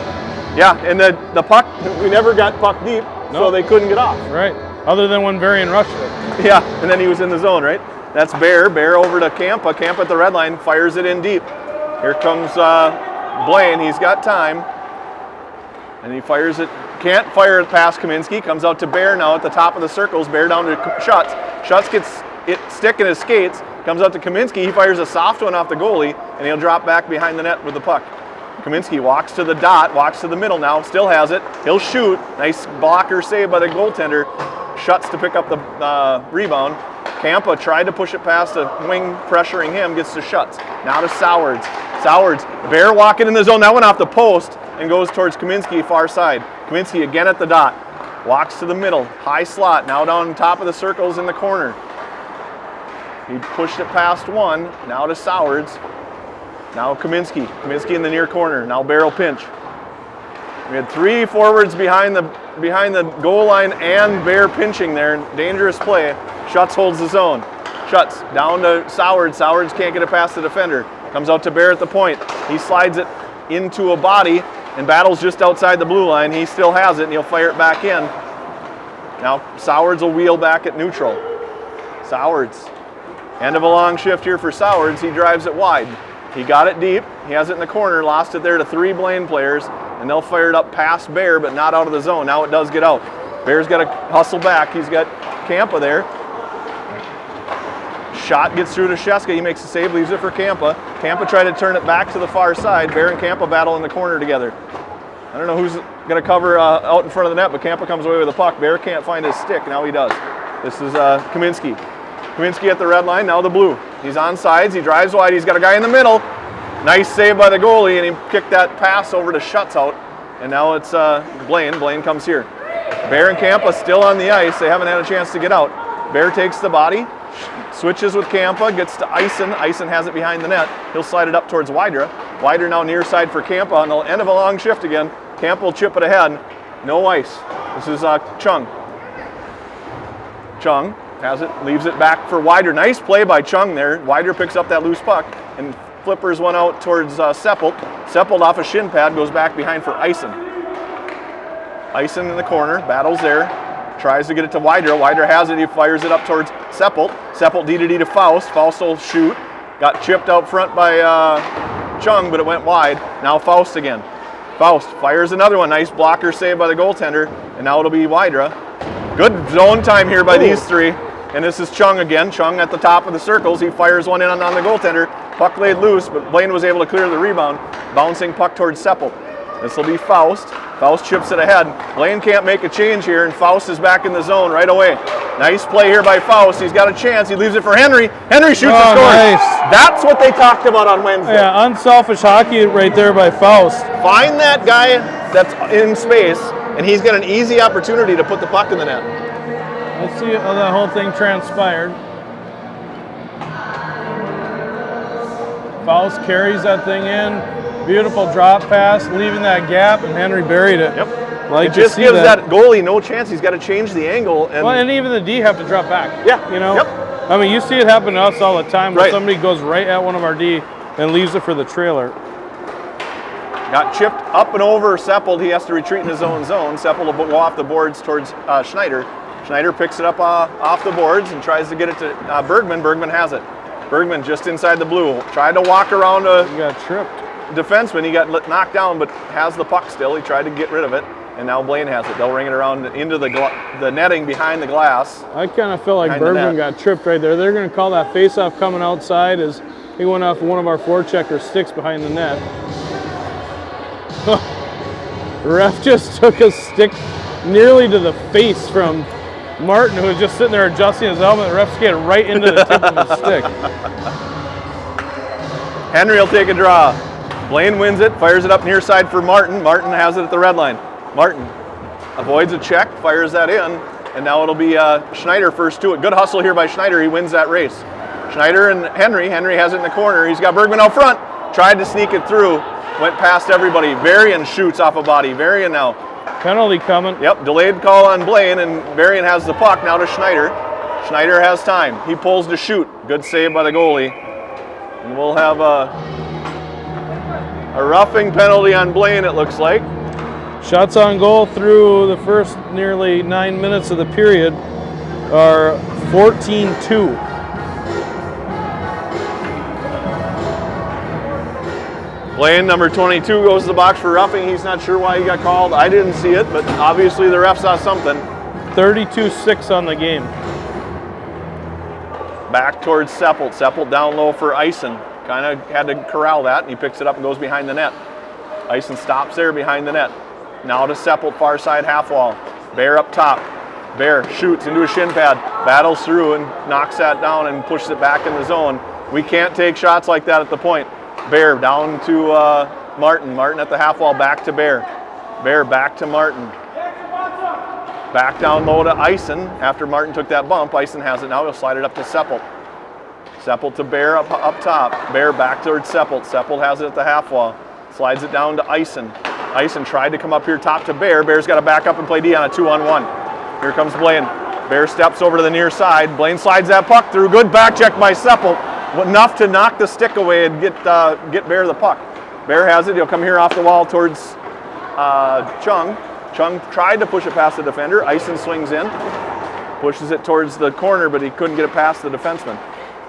Yeah, and the puck, we never got puck deep, so they couldn't get off. Right, other than when Varian rushed it. Yeah, and then he was in the zone, right? That's Bear. Bear over to Campa. Campa at the red line, fires it in deep. Here comes Blaine. He's got time. And he fires it can't fire it past Kaminsky. Comes out to Bear now at the top of the circles. Bear down to Schutz. Schutz gets it stick in his skates. Comes out to Kaminsky. He fires a soft one off the goalie, and he'll drop back behind the net with the puck. Kaminsky walks to the dot, walks to the middle now, still has it. He'll shoot. Nice blocker save by the goaltender. Schutz to pick up the rebound. Kampa tried to push it past a wing pressuring him, gets to Schutz. Now to Sowards. Sowards, Bear walking in the zone. That one off the post and goes towards Kaminsky, far side. Kaminsky again at the dot. Walks to the middle, high slot, now down top of the circles in the corner. He pushed it past one, now to Sowards. Now Kaminsky. Kaminsky in the near corner. Now barrel pinch. We had 3 forwards behind the goal line and Bear pinching there. Dangerous play. Schutz holds the zone. Schutz down to Sowards. Sowards can't get it past the defender. Comes out to Bear at the point. He slides it into a body and battles just outside the blue line. He still has it and he'll fire it back in. Now Sowards will wheel back at neutral. Sowards. End of a long shift here for Sowards. He drives it wide. He got it deep. He has it in the corner. Lost it there to 3 Blaine players. And they'll fire it up past Bear, but not out of the zone. Now it does get out. Bear's got to hustle back. He's got Kampa there. Shot gets through to Sheska. He makes the save, leaves it for Kampa. Kampa tried to turn it back to the far side. Bear and Kampa battle in the corner together. I don't know who's going to cover out in front of the net, but Kampa comes away with the puck. Bear can't find his stick. Now he does. This is Kaminsky. Kaminsky at the red line, now the blue. He's on sides. He drives wide. He's got a guy in the middle. Nice save by the goalie, and he kicked that pass over to Schutz out. And now it's Blaine. Blaine comes here. Bear and Kampa still on the ice. They haven't had a chance to get out. Bear takes the body, switches with Kampa, gets to Eisen. Eisen has it behind the net. He'll slide it up towards Wydra. Wydra now near side for Kampa on the end of a long shift again. Kampa will chip it ahead. No ice. This is Chung. Chung has it, leaves it back for Wydra. Nice play by Chung there. Wydra picks up that loose puck and flippers one out towards Seppelt. Seppelt off a shin pad, goes back behind for Eisen. Eisen in the corner, battles there, tries to get it to Wydra. Wydra has it, he fires it up towards Seppelt. Seppelt D to Faust. Faust will shoot. Got chipped out front by Chung, but it went wide. Now Faust again. Faust fires another one. Nice blocker save by the goaltender, and now it'll be Wydra. Good zone time here by these 3. And this is Chung again. Chung at the top of the circles. He fires one in on the goaltender. Puck laid loose, but Blaine was able to clear the rebound. Bouncing puck towards Seppelt. This will be Faust. Faust chips it ahead. Blaine can't make a change here, and Faust is back in the zone right away. Nice play here by Faust. He's got a chance. He leaves it for Henry. Henry shoots and scores. Nice. That's what they talked about on Wednesday. Yeah, unselfish hockey right there by Faust. Find that guy that's in space, and he's got an easy opportunity to put the puck in the net. Let's see how that whole thing transpired. Faust carries that thing in. Beautiful drop pass, leaving that gap, and Henry buried it. Yep. Like it just gives that goalie no chance. He's got to change the angle. And even the D have to drop back. Yeah. You know? Yep. I mean, you see it happen to us all the time where Right. somebody goes right at one of our D and leaves it for the trailer. Got chipped up and over Seppelt. He has to retreat in his own zone. Seppelt will go off the boards towards Schneider. Schneider picks it up off the boards and tries to get it to Bergman. Bergman has it. Bergman just inside the blue. Tried to walk around He got tripped. defenseman. He got knocked down, but has the puck still. He tried to get rid of it, and now Blaine has it. They'll ring it around into the netting behind the glass. I kind of feel like Behind the Bergman net. got tripped right there. They're going to call that face-off coming outside as he went off one of our forechecker sticks behind the net. Ref just took a stick nearly to the face from Martin, who was just sitting there adjusting his helmet. The ref skated right into the tip of his stick. Henry will take a draw. Blaine wins it, fires it up near side for Martin. Martin has it at the red line. Martin avoids a check, fires that in, and now it'll be Schneider first to it. Good hustle here by Schneider. He wins that race. Schneider and Henry. Henry has it in the corner. He's got Bergman out front. Tried to sneak it through. Went past everybody. Varian shoots off a body. Varian now. Penalty coming. Yep, delayed call on Blaine, and Varian has the puck now to Schneider. Schneider has time. He pulls to shoot. Good save by the goalie. And we'll have a roughing penalty on Blaine, it looks like. Shots on goal through the first nearly 9 minutes of the period are 14-2. Blaine, number 22, goes to the box for roughing. He's not sure why he got called. I didn't see it, but obviously the ref saw something. 32-6 on the game. Back towards Seppelt. Seppelt down low for Eisen. Kind of had to corral that, and he picks it up and goes behind the net. Eisen stops there behind the net. Now to Seppelt, far side half wall. Bear up top. Bear shoots into a shin pad, battles through and knocks that down and pushes it back in the zone. We can't take shots like that at the point. Bear down to Martin. Martin at the half wall, back to Bear. Bear back to Martin. Back down low to Eisen. After Martin took that bump, Eisen has it now. He'll slide it up to Seppelt. Seppelt to Bear up top. Bear back towards Seppelt. Seppelt has it at the half wall. Slides it down to Eisen. Eisen tried to come up here top to Bear. Bear's got to back up and play D on a 2-on-1. Here comes Blaine. Bear steps over to the near side. Blaine slides that puck through. Good back check by Seppelt. Enough to knock the stick away and get Bear the puck. Bear has it. He'll come here off the wall towards Chung. Chung tried to push it past the defender. Eisen swings in. Pushes it towards the corner, but he couldn't get it past the defenseman.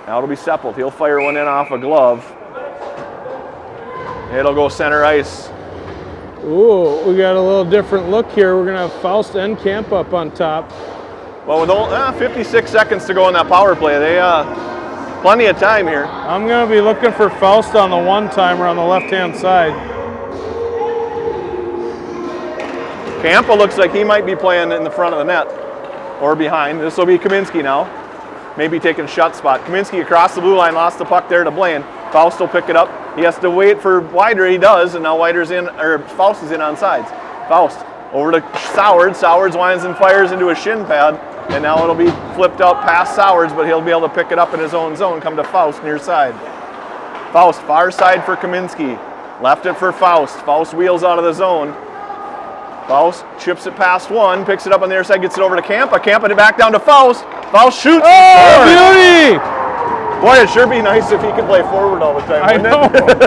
Now it'll be Seppelt. He'll fire one in off a glove. It'll go center ice. Ooh, we got a little different look here. We're going to have Faust and Camp up on top. Well, with 56 seconds to go in that power play, they plenty of time here. I'm going to be looking for Faust on the one-timer on the left-hand side. Campa looks like he might be playing in the front of the net or behind. This will be Kaminsky now. Maybe taking a shot spot. Kaminsky across the blue line, lost the puck there to Blaine. Faust will pick it up. He has to wait for Wider. He does, and now Wider's in, or Faust is in on sides. Faust over to Sowards. Sowards winds and fires into a shin pad, and now it'll be flipped out past Sowards, but he'll be able to pick it up in his own zone. Come to Faust near side. Faust far side for Kaminsky. Left it for Faust. Faust wheels out of the zone. Faust chips it past one, picks it up on the other side, gets it over to Campa. Campa back down to Faust. Faust shoots. Oh, beauty! Boy, it'd sure be nice if he could play forward all the time, I wouldn't know. it?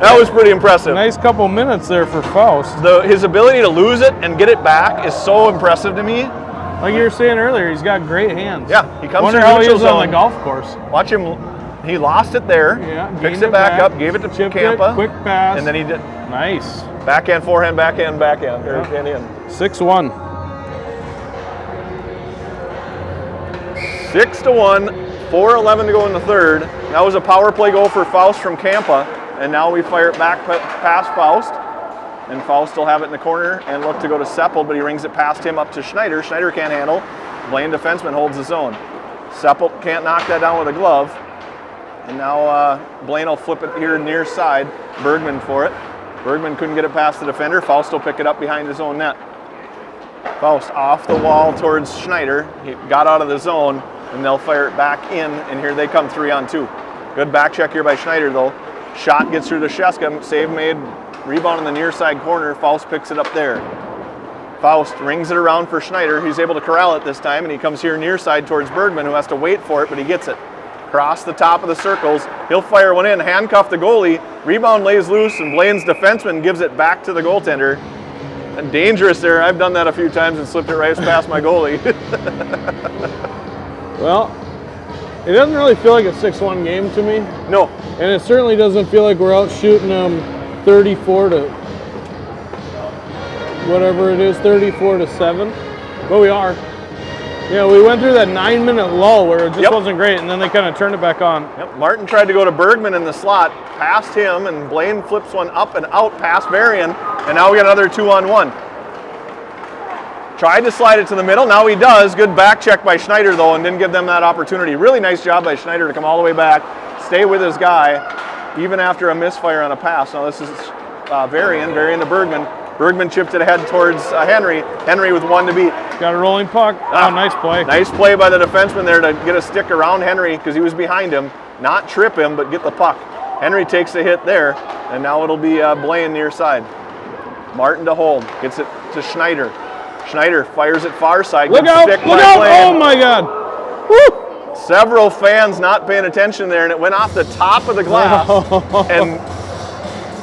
That was pretty impressive. Nice couple minutes there for Faust. His ability to lose it and get it back is so impressive to me. Like you were saying earlier, he's got great hands. Yeah, he comes Wonder through how he neutral is on zone. the golf course. Watch him. He lost it there. Yeah, picks it back up, gave it to Campa. Quick pass. And then he did. Nice. Backhand, forehand, backhand, backhand. Yeah. And in. 6-1. 6-1. 4:11 to go in the third. That was a power play goal for Faust from Campa. And now we fire it back past Faust. And Faust will have it in the corner and look to go to Seppelt, but he rings it past him up to Schneider. Schneider can't handle. Blaine defenseman holds the zone. Seppelt can't knock that down with a glove. And now Blaine will flip it here near side. Bergman for it. Bergman couldn't get it past the defender. Faust will pick it up behind his own net. Faust off the wall towards Schneider. He got out of the zone, and they'll fire it back in, and here they come 3-on-2. Good back check here by Schneider, though. Shot gets through to Sheska. Save made. Rebound in the near side corner. Faust picks it up there. Faust rings it around for Schneider. He's able to corral it this time, and he comes here near side towards Bergman, who has to wait for it, but he gets it. Across the top of the circles. He'll fire one in, handcuff the goalie. Rebound lays loose, and Blaine's defenseman gives it back to the goaltender. And dangerous there. I've done that a few times and slipped it right past my goalie. Well, it doesn't really feel like a 6-1 game to me. No. And it certainly doesn't feel like we're out shooting them 34 to whatever it is, 34 to 7. But we are. Yeah, we went through that 9-minute lull where it just wasn't great, and then they kind of turned it back on. Yep. Martin tried to go to Bergman in the slot, past him, and Blaine flips one up and out past Varian, and now we got another 2-on-1. Tried to slide it to the middle, now he does. Good back check by Schneider, though, and didn't give them that opportunity. Really nice job by Schneider to come all the way back, stay with his guy, even after a misfire on a pass. Now this is Varian to Bergman. Bergman chipped it ahead towards Henry. Henry with one to beat. Got a rolling puck. Oh, nice play. Nice play by the defenseman there to get a stick around Henry because he was behind him. Not trip him, but get the puck. Henry takes a hit there, and now it'll be Blaine near side. Martin to hold. Gets it to Schneider. Schneider fires it far side. Look out! Stick Look by out! Blaine. Oh my God! Woo! Several fans not paying attention there, and it went off the top of the glass and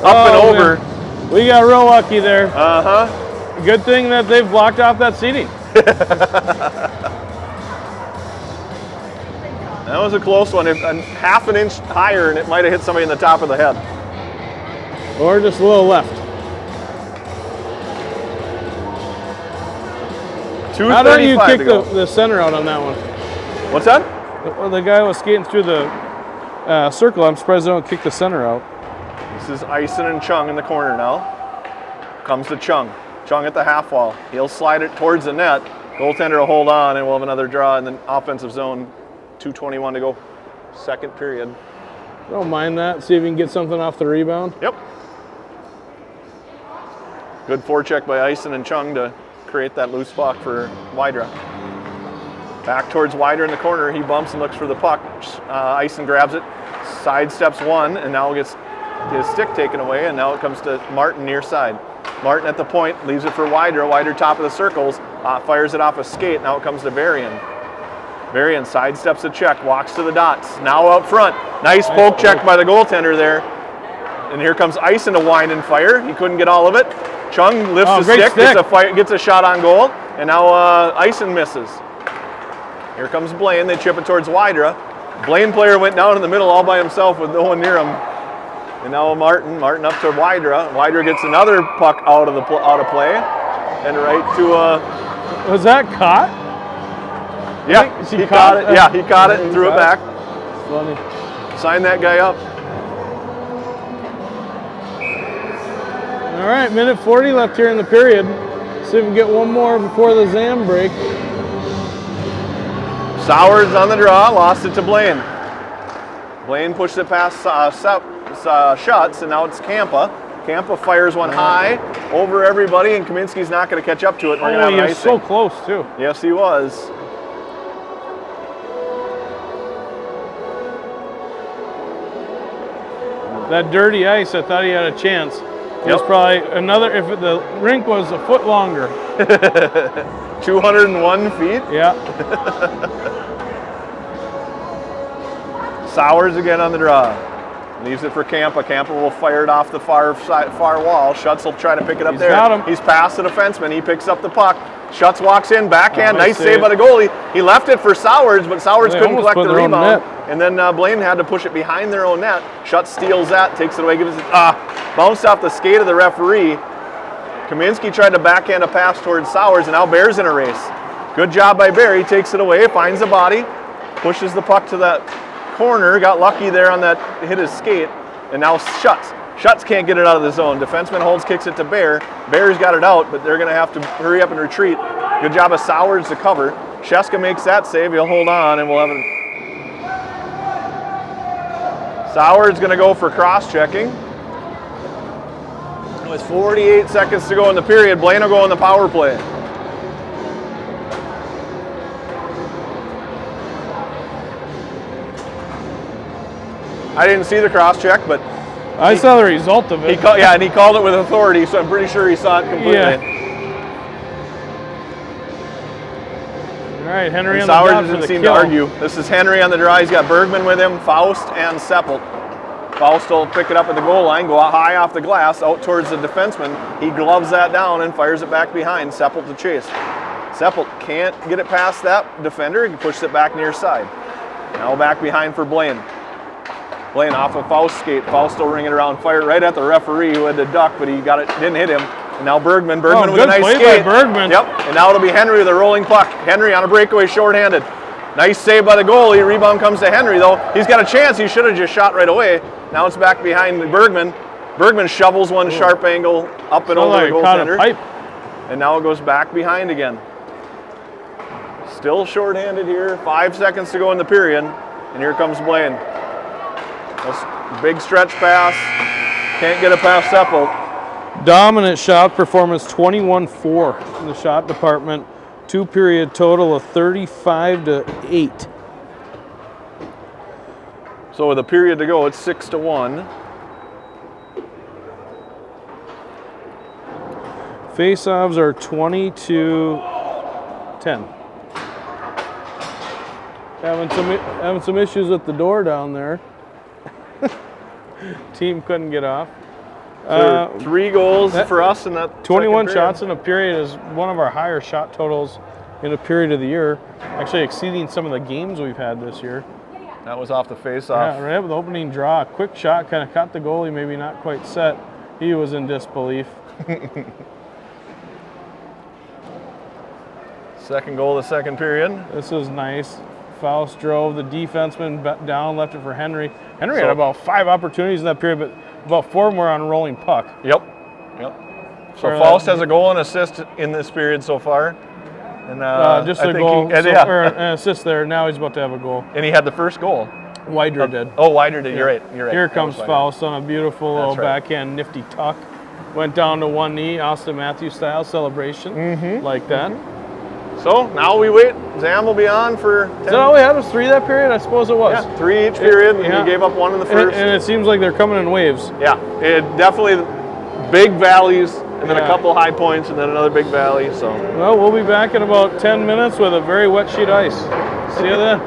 up and over. Man. We got real lucky there. Uh-huh. Good thing that they've blocked off that seating. That was a close one. If half an inch higher, and it might have hit somebody in the top of the head. Or just a little left. How don't you kick the center out on that one? What's that? Well, the guy was skating through the circle. I'm surprised they don't kick the center out. This is Ison and Chung in the corner now. Comes to Chung. Chung at the half wall. He'll slide it towards the net. Goaltender will hold on, and we'll have another draw in the offensive zone. 2:21 to go. Second period. Don't mind that. See if you can get something off the rebound. Yep. Good forecheck by Ison and Chung to create that loose puck for Wydra. Back towards Wydra in the corner. He bumps and looks for the puck. Ison grabs it, sidesteps one, and now gets his stick taken away, and now it comes to Martin near side. Martin at the point, leaves it for Wydra. Wydra top of the circles, fires it off a skate. Now it comes to Varian. Varian sidesteps a check, walks to the dots. Now out front. Nice poke check by the goaltender there. And here comes Ison to wind and fire. He couldn't get all of it. Chung lifts the stick, gets a shot on goal, and now Ison misses. Here comes Blaine. They chip it towards Wydra. Blaine player went down in the middle all by himself with no one near him. And now Martin up to Wydra. Wydra gets another puck out of play, and right to Was that caught? Yeah, he caught it. Yeah, he caught it and threw it back. Funny. Sign that guy up. All right, minute 40 left here in the period. See if we can get one more before the Zam break. Sowers on the draw, lost it to Blaine. Blaine pushed it past Schutz, and now it's Kampa. Kampa fires one high over everybody, and Kaminsky's not going to catch up to it. We're going to have an icing. He was so close, too. Yes, he was. That dirty ice, I thought he had a chance. It was probably another, if the rink was a foot longer. 201 feet? Yeah. Sowers again on the draw. Leaves it for Kampa. Kampa will fire it off the far wall. Schutz will try to pick it up there. Got him. He's past the defenseman. He picks up the puck. Schutz walks in, backhand. Nice save by the goalie. He left it for Sowers, but Sowers couldn't collect the rebound. And then Blaine had to push it behind their own net. Schutz steals that, takes it away, gives it, bounced off the skate of the referee. Kaminsky tried to backhand a pass towards Sowers, and now Bear's in a race. Good job by Bear. He takes it away, finds the body, pushes the puck to that corner, got lucky there on that, hit his skate, and now Schutz. Schutz can't get it out of the zone. Defenseman holds, kicks it to Bear. Bear's got it out, but they're going to have to hurry up and retreat. Good job of Sowers to cover. Sheska makes that save. He'll hold on, and we'll have it. Sowers going to go for cross-checking. With 48 seconds to go in the period, Blaine will go on the power play. I didn't see the cross-check, but I saw the result of it. And he called it with authority, so I'm pretty sure he saw it completely. Yeah. All right, Henry and on the Sowers doesn't seem to argue. This is Henry on the draw. He's got Bergman with him, Faust, and Seppelt. Faust will pick it up at the goal line, go out high off the glass, out towards the defenseman. He gloves that down and fires it back behind. Seppelt to chase. Seppelt can't get it past that defender. He pushes it back near side. Now back behind for Blaine. Blaine off a Faust skate. Faust will ring it around, fire it right at the referee who had to duck, but he got it, didn't hit him. And now Bergman with a nice skate. By Bergman. Yep, and now it'll be Henry with a rolling puck. Henry on a breakaway shorthanded. Nice save by the goalie. Rebound comes to Henry though. He's got a chance. He should have just shot right away. Now it's back behind Bergman. Bergman shovels one sharp angle up and over the goaltender. And now it goes back behind again. Still shorthanded here. 5 seconds to go in the period. And here comes Blaine. Big stretch pass. Can't get it past Seppelt. Dominant shot performance, 21-4 in the shot department. 2-period total of 35-8. So with a period to go, it's 6-1. Face-offs are 20-10. Having some issues with the door down there. Team couldn't get off. 3 goals for us in that 21 shots in a period is one of our higher shot totals in a period of the year, actually exceeding some of the games we've had this year. That was off the face-off. Yeah, right with the opening draw. Quick shot, kind of caught the goalie, maybe not quite set. He was in disbelief. Second goal of the second period. This is nice. Faust drove the defenseman down, left it for Henry. Henry So- had about 5 opportunities in that period, but about 4 more on a rolling puck. Yep. So Or, Faust has a goal and assist in this period so far. And just I a think goal, yeah. or an assist there. Now he's about to have a goal. And he had the first goal. Wider did. Oh, Wider did. You're right. Here That comes was Wider. Faust on a beautiful little right. backhand nifty tuck. Went down to one knee, Austin Matthews style celebration, like that. So now we wait. Zam will be on for 10. Is that all we had was 3 that period? I suppose it was. Yeah, 3 each period. And yeah. we gave up 1 in the And, first. and it seems like they're coming in waves. Yeah, it definitely big valleys, and then a Yeah. couple high points, and then another big valley. So Well, we'll be back in about 10 minutes with a very wet sheet ice. See you then.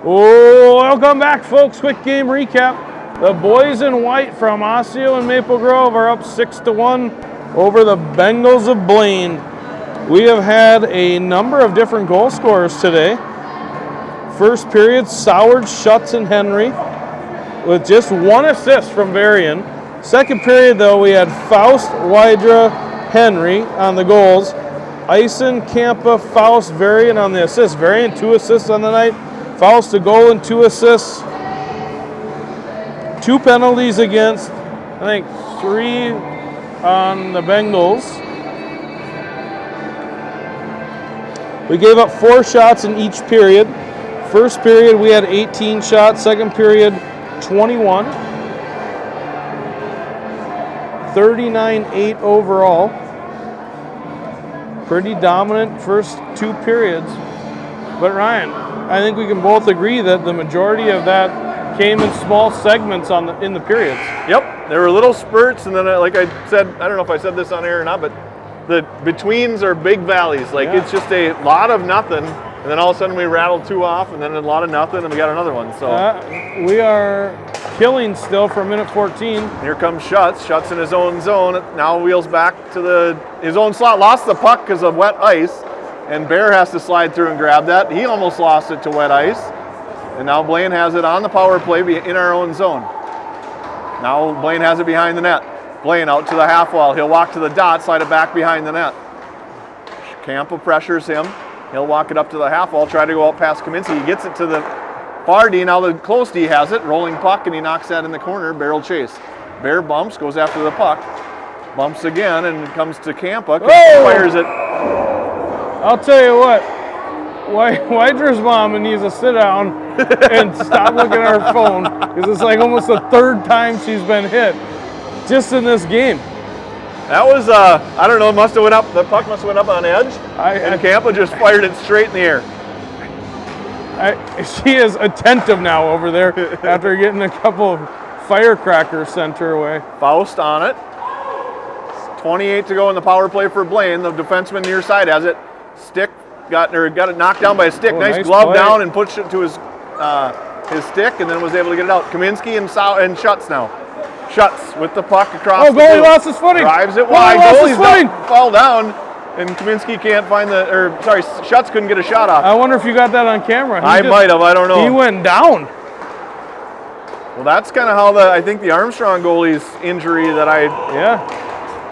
Oh, welcome back, folks. Quick game recap. The boys in white from Osseo and Maple Grove are up 6-1 over the Bengals of Blaine. We have had a number of different goal scorers today. First period, Soward, Schutz, and Henry with just one assist from Varian. Second period, though, we had Faust, Wydra, Henry on the goals. Ison, Campa, Faust, Varian on the assists. Varian 2 assists on the night. Faust a goal and 2 assists. 2 penalties against, I think 3 on the Bengals. We gave up 4 shots in each period. First period we had 18 shots. Second period 21. 39-8 overall. Pretty dominant first 2 periods. But Ryan, I think we can both agree that the majority of that came in small segments in the periods. Yep, there were little spurts, and then like I said, I don't know if I said this on air or not, but the betweens are big valleys. Like It's just a lot of nothing, and then all of a sudden we rattled 2 off, and then a lot of nothing, and we got another one. So we are killing still for minute 14. Here comes Schutz. Schutz in his own zone. Now wheels back to his own slot. Lost the puck because of wet ice, and Bear has to slide through and grab that. He almost lost it to wet ice, and now Blaine has it on the power play in our own zone. Now Blaine has it behind the net. Blaine out to the half wall. He'll walk to the dot, slide it back behind the net. Campa pressures him. He'll walk it up to the half wall, try to go out past Kaminsky. He gets it to the far D. Now the close D has it. Rolling puck, and he knocks that in the corner. Barrel chase. Bear bumps, goes after the puck. Bumps again, and comes to Campa. Campa fires it. I'll tell you what. Wydra's mom needs to sit down and stop looking at her phone, because it's like almost the 3rd time she's been hit just in this game. That was, I don't know, must have went up, the puck must have went up on edge, and Campa just fired it straight in the air. She is attentive now over there after getting a couple of firecrackers sent her way. Faust on it. 28 to go in the power play for Blaine. The defenseman near side has it. Stick, got it knocked down by a stick. Nice glove play. Down and pushed it to his stick, and then was able to get it out. Kaminsky and Schutz now. Schutz with the puck across the goalie lost his footing. Drives it wide. Goalie's fell down, and Kaminsky can't find Schutz couldn't get a shot off. I wonder if you got that on camera. I might have, I don't know. He went down. Well, that's kind of how I think the Armstrong goalie's injury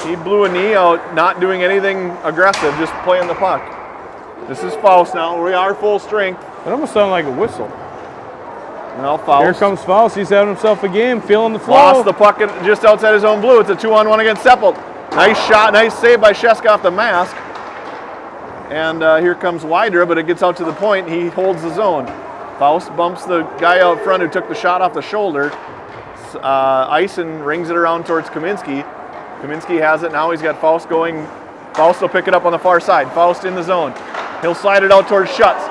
he blew a knee out, not doing anything aggressive, just playing the puck. This is Faust now. We are full strength. It almost sounded like a whistle. Well, Faust. Here comes Faust. He's having himself a game, feeling the flow. Lost the puck just outside his own blue. It's a 2-on-1 against Seppelt. Nice shot, nice save by Sheska off the mask. And here comes Wydra, but it gets out to the point. He holds the zone. Faust bumps the guy out front who took the shot off the shoulder. Ison rings it around towards Kaminsky. Kaminsky has it. Now he's got Faust going. Faust will pick it up on the far side. Faust in the zone. He'll slide it out towards Schutz.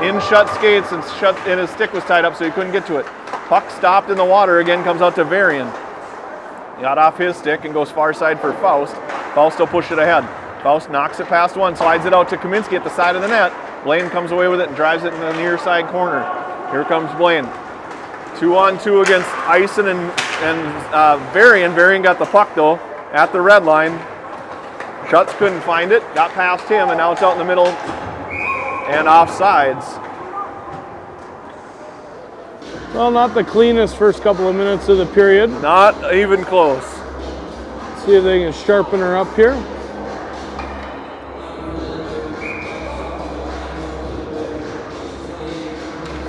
In Schutz skates, and his stick was tied up, so he couldn't get to it. Puck stopped in the water. Again comes out to Varian. Got off his stick and goes far side for Faust. Faust will push it ahead. Faust knocks it past one, slides it out to Kaminsky at the side of the net. Blaine comes away with it and drives it in the near side corner. Here comes Blaine. 2-on-2 against Ison and Varian. Varian got the puck, though, at the red line. Schutz couldn't find it, got past him, and now it's out in the middle and offsides. Well, not the cleanest first couple of minutes of the period. Not even close. Let's see if they can sharpen her up here.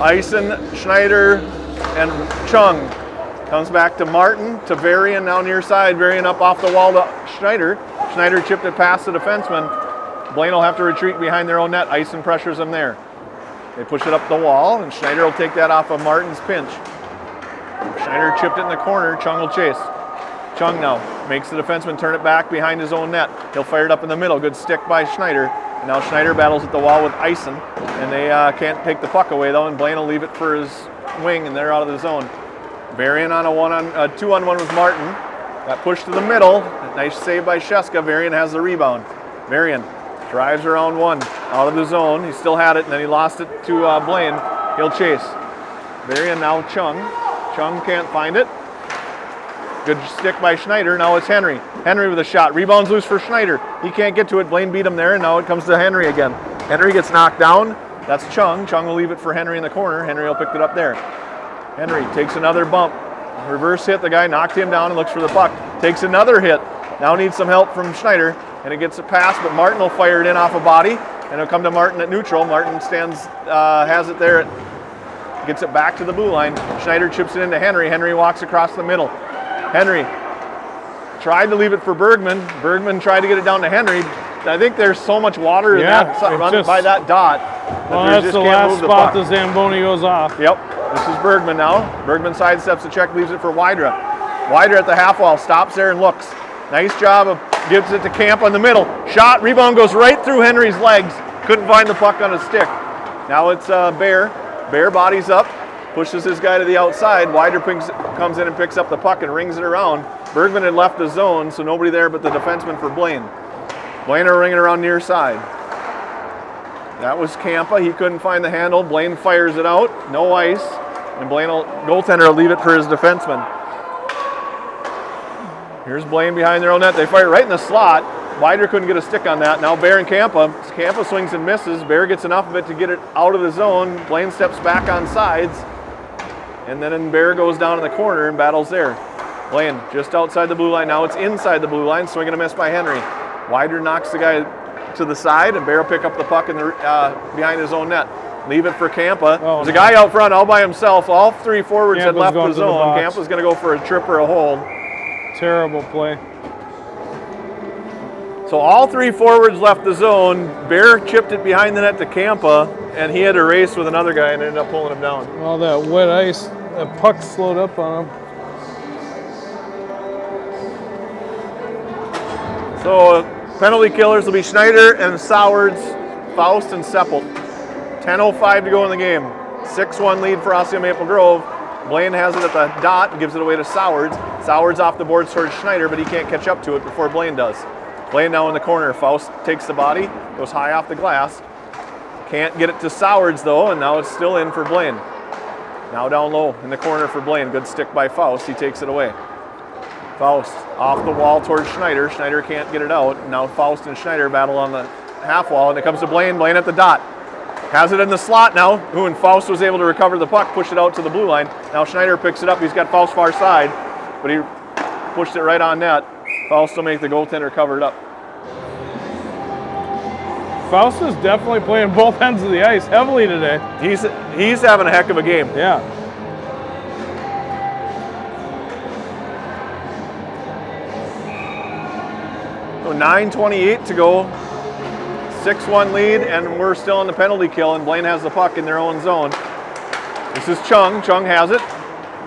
Ison, Schneider, and Chung. Comes back to Martin, to Varian, now near side. Varian up off the wall to Schneider. Schneider chipped it past the defenseman. Blaine will have to retreat behind their own net. Ison pressures him there. They push it up the wall, and Schneider will take that off of Martin's pinch. Schneider chipped it in the corner. Chung will chase. Chung now makes the defenseman turn it back behind his own net. He'll fire it up in the middle. Good stick by Schneider. And now Schneider battles at the wall with Ison, and they can't take the puck away, though, and Blaine will leave it for his wing, and they're out of the zone. Varian on a 2-on-1 with Martin. That push to the middle. Nice save by Sheska. Varian has the rebound. Varian drives around one, out of the zone. He still had it, and then he lost it to Blaine. He'll chase. Varian now Chung. Chung can't find it. Good stick by Schneider. Now it's Henry. Henry with a shot. Rebounds loose for Schneider. He can't get to it. Blaine beat him there, and now it comes to Henry again. Henry gets knocked down. That's Chung. Chung will leave it for Henry in the corner. Henry will pick it up there. Henry takes another bump. Reverse hit. The guy knocked him down and looks for the puck. Takes another hit. Now needs some help from Schneider, and it gets a pass, but Martin will fire it in off a body, and it'll come to Martin at neutral. Martin stands, has it there, gets it back to the blue line. Schneider chips it into Henry. Henry walks across the middle. Henry tried to leave it for Bergman. Bergman tried to get it down to Henry. I think there's so much water in that by that dot. Well, that's the last spot the Zamboni goes off. Yep, this is Bergman now. Bergman sidesteps the check, leaves it for Wydra. Wydra at the half wall, stops there and looks. Nice job of gives it to Camp on the middle. Shot, rebound goes right through Henry's legs. Couldn't find the puck on his stick. Now it's Bear. Bear bodies up, pushes his guy to the outside. Wydra comes in and picks up the puck and rings it around. Bergman had left the zone, so nobody there but the defenseman for Blaine. Blaine are ringing around near side. That was Campa. He couldn't find the handle. Blaine fires it out. No ice. And Blaine, goaltender, will leave it for his defenseman. Here's Blaine behind their own net. They fire it right in the slot. Wider couldn't get a stick on that. Now Bear and Campa. Campa swings and misses. Bear gets enough of it to get it out of the zone. Blaine steps back on sides. And then Bear goes down in the corner and battles there. Blaine just outside the blue line. Now it's inside the blue line. Swing and a miss by Henry. Wider knocks the guy to the side, and Bear will pick up the puck in the, behind his own net. Leave it for Campa. Oh, There's a guy out front all by himself. All three forwards had left the zone. The Campa's going to go for a trip or a hold. Terrible play. So all three forwards left the zone. Bear chipped it behind the net to Campa, and he had to race with another guy and ended up pulling him down. Well, that wet ice, that puck slowed up on him. So penalty killers will be Schneider and Sowards, Faust and Seppelt. 10:05 to go in the game. 6-1 lead for Osseo Maple Grove. Blaine has it at the dot and gives it away to Sowards. Sowards off the boards towards Schneider, but he can't catch up to it before Blaine does. Blaine now in the corner. Faust takes the body, goes high off the glass. Can't get it to Sowards though, and now it's still in for Blaine. Now down low in the corner for Blaine. Good stick by Faust. He takes it away. Faust off the wall towards Schneider. Schneider can't get it out. Now Faust and Schneider battle on the half wall, and it comes to Blaine. Blaine at the dot. Has it in the slot now. And Faust was able to recover the puck, push it out to the blue line. Now Schneider picks it up. He's got Faust far side, but he pushed it right on net. Faust will make the goaltender cover it up. Faust is definitely playing both ends of the ice heavily today. He's having a heck of a game. Yeah. So 9:28 to go. 6-1 lead, and we're still in the penalty kill, and Blaine has the puck in their own zone. This is Chung. Chung has it.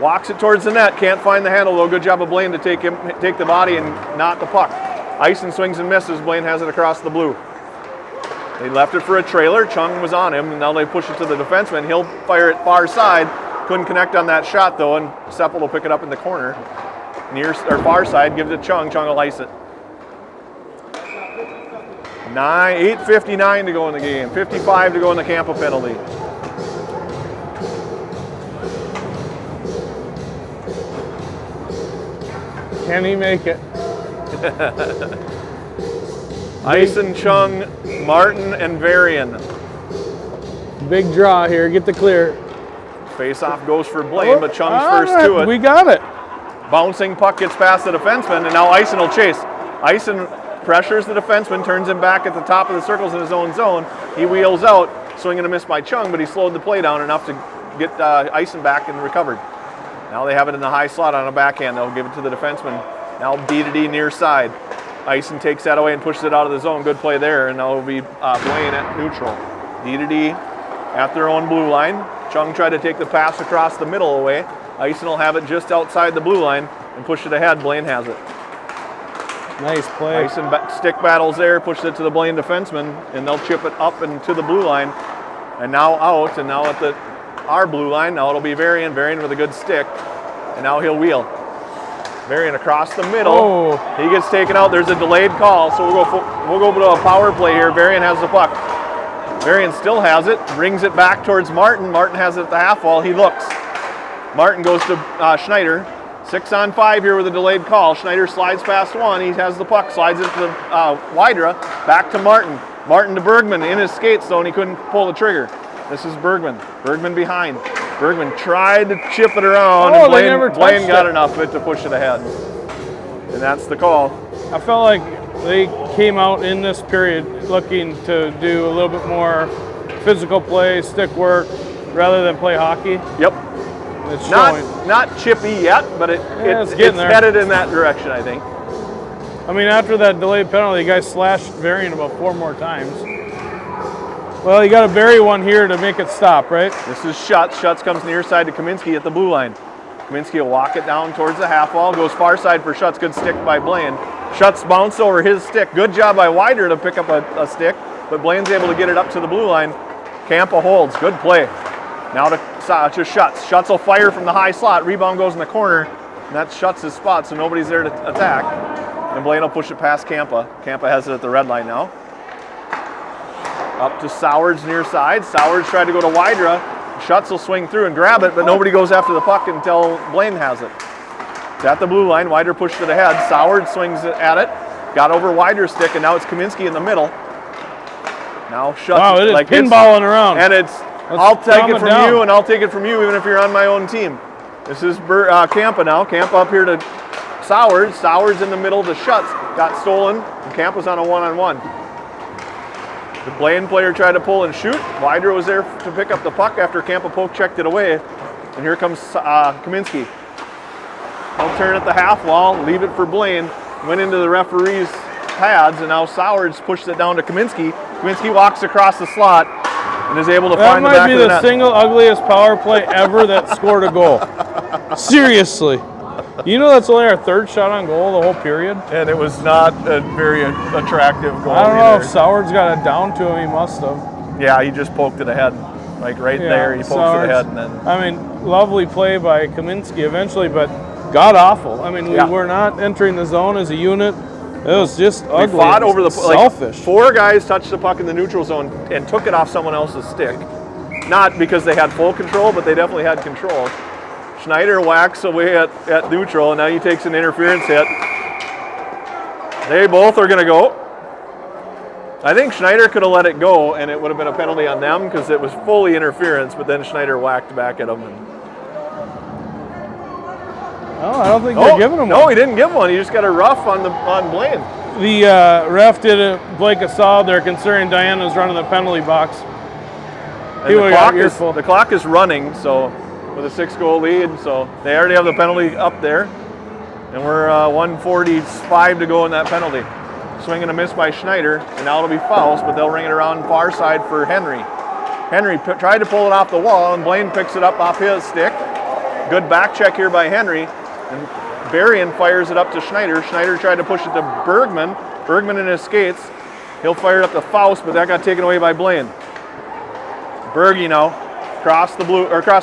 Walks it towards the net. Can't find the handle, though. Good job of Blaine to take the body and not the puck. Ison swings and misses. Blaine has it across the blue. They left it for a trailer. Chung was on him, and now they push it to the defenseman. He'll fire it far side. Couldn't connect on that shot, though, and Seppel will pick it up in the corner. Near or far side, give it to Chung. Chung will ice it. 8:59 to go in the game. 55 to go in the Campa penalty. Can he make it? Ison, Chung, Martin, and Varian. Big draw here. Get the clear. Face-off goes for Blaine, but Chung's first to it. We got it. Bouncing puck gets past the defenseman, and now Ison will chase. Ison pressures the defenseman, turns him back at the top of the circles in his own zone. He wheels out, swinging a miss by Chung, but he slowed the play down enough to get Ison back and recovered. Now they have it in the high slot on a backhand. They'll give it to the defenseman. Now D-to-D near side. Ison takes that away and pushes it out of the zone. Good play there, and now it'll be Blaine at neutral. D-to-D at their own blue line. Chung tried to take the pass across the middle away. Ison will have it just outside the blue line and push it ahead. Blaine has it. Nice play. Ison stick battles there, pushes it to the Blaine defenseman, and they'll chip it up and to the blue line. And now out, and now at our blue line. Now it'll be Varian. Varian with a good stick, and now he'll wheel. Varian across the middle. Oh. He gets taken out. There's a delayed call, so we'll go to a power play here. Varian has the puck. Varian still has it, brings it back towards Martin. Martin has it at the half wall. He looks. Martin goes to Schneider. 6 on 5 here with a delayed call. Schneider slides past one. He has the puck, slides it to Wydra. Back to Martin. Martin to Bergman in his skate zone. He couldn't pull the trigger. This is Bergman. Bergman behind. Bergman tried to chip it around, and Blaine got enough of it to push it ahead. And that's the call. I felt like they came out in this period looking to do a little bit more physical play, stick work, rather than play hockey. Yep. It's showing. Not chippy yet, but it's headed in that direction, I think. I mean, after that delayed penalty, the guy slashed Varian about 4 more times. Well, you got to bury one here to make it stop, right? This is Schutz. Schutz comes near side to Kaminsky at the blue line. Kaminsky will walk it down towards the half wall, goes far side for Schutz. Good stick by Blaine. Schutz bounced over his stick. Good job by Wider to pick up a stick, but Blaine's able to get it up to the blue line. Campa holds. Good play. Now to Schutz. Schutz will fire from the high slot. Rebound goes in the corner, and that's Schutz's spot, so nobody's there to attack. And Blaine will push it past Campa. Campa has it at the red line now. Up to Sowards near side. Sowards tried to go to Wydra. Schutz will swing through and grab it, but nobody goes after the puck until Blaine has it. It's at the blue line. Wydra pushed it ahead. Sowards swings at it. Got over Wydra's stick, and now it's Kaminsky in the middle. Now Schutz. Wow, it is pinballing around. And it's, I'll take it from you, and I'll take it from you, even if you're on my own team. This is Campa now. Campa up here to Sowards. Sowards in the middle to Schutz. Got stolen, and Campa's on a one-on-one. The Blaine player tried to pull and shoot. Wydra was there to pick up the puck after Campa poke checked it away. And here comes Kaminsky. He'll turn at the half wall, leave it for Blaine. Went into the referee's pads, and now Sowards pushed it down to Kaminsky. Kaminsky walks across the slot and is able to find the back of the net. That might be the single ugliest power play ever that scored a goal. Seriously. You know that's only our 3rd shot on goal the whole period? And it was not a very attractive goal. I don't know if Sowards got it down to him. He must have. Yeah, he just poked it ahead. Like right there, he pokes it ahead. And then. I mean, lovely play by Kaminsky eventually, but god awful. I mean, we were not entering the zone as a unit. It was just ugly. We fought over the selfish. 4 guys touched the puck in the neutral zone and took it off someone else's stick. Not because they had full control, but they definitely had control. Schneider whacks away at neutral, and now he takes an interference hit. They both are going to go. I think Schneider could have let it go, and it would have been a penalty on them because it was fully interference, but then Schneider whacked back at him. Oh, I don't think they're giving him one. No, he didn't give one. He just got a rough on Blaine. The ref did Blake a solid there, considering Diana was running the penalty box. The clock is running, so with a 6-goal lead, so they already have the penalty up there, and we're 1:45 to go in that penalty. Swing and a miss by Schneider, and now it'll be Faust, but they'll ring it around far side for Henry. Henry tried to pull it off the wall, and Blaine picks it up off his stick. Good back check here by Henry, and Varian fires it up to Schneider. Schneider tried to push it to Bergman. Bergman in his skates. He'll fire it up to Faust, but that got taken away by Blaine. Bergie now. Across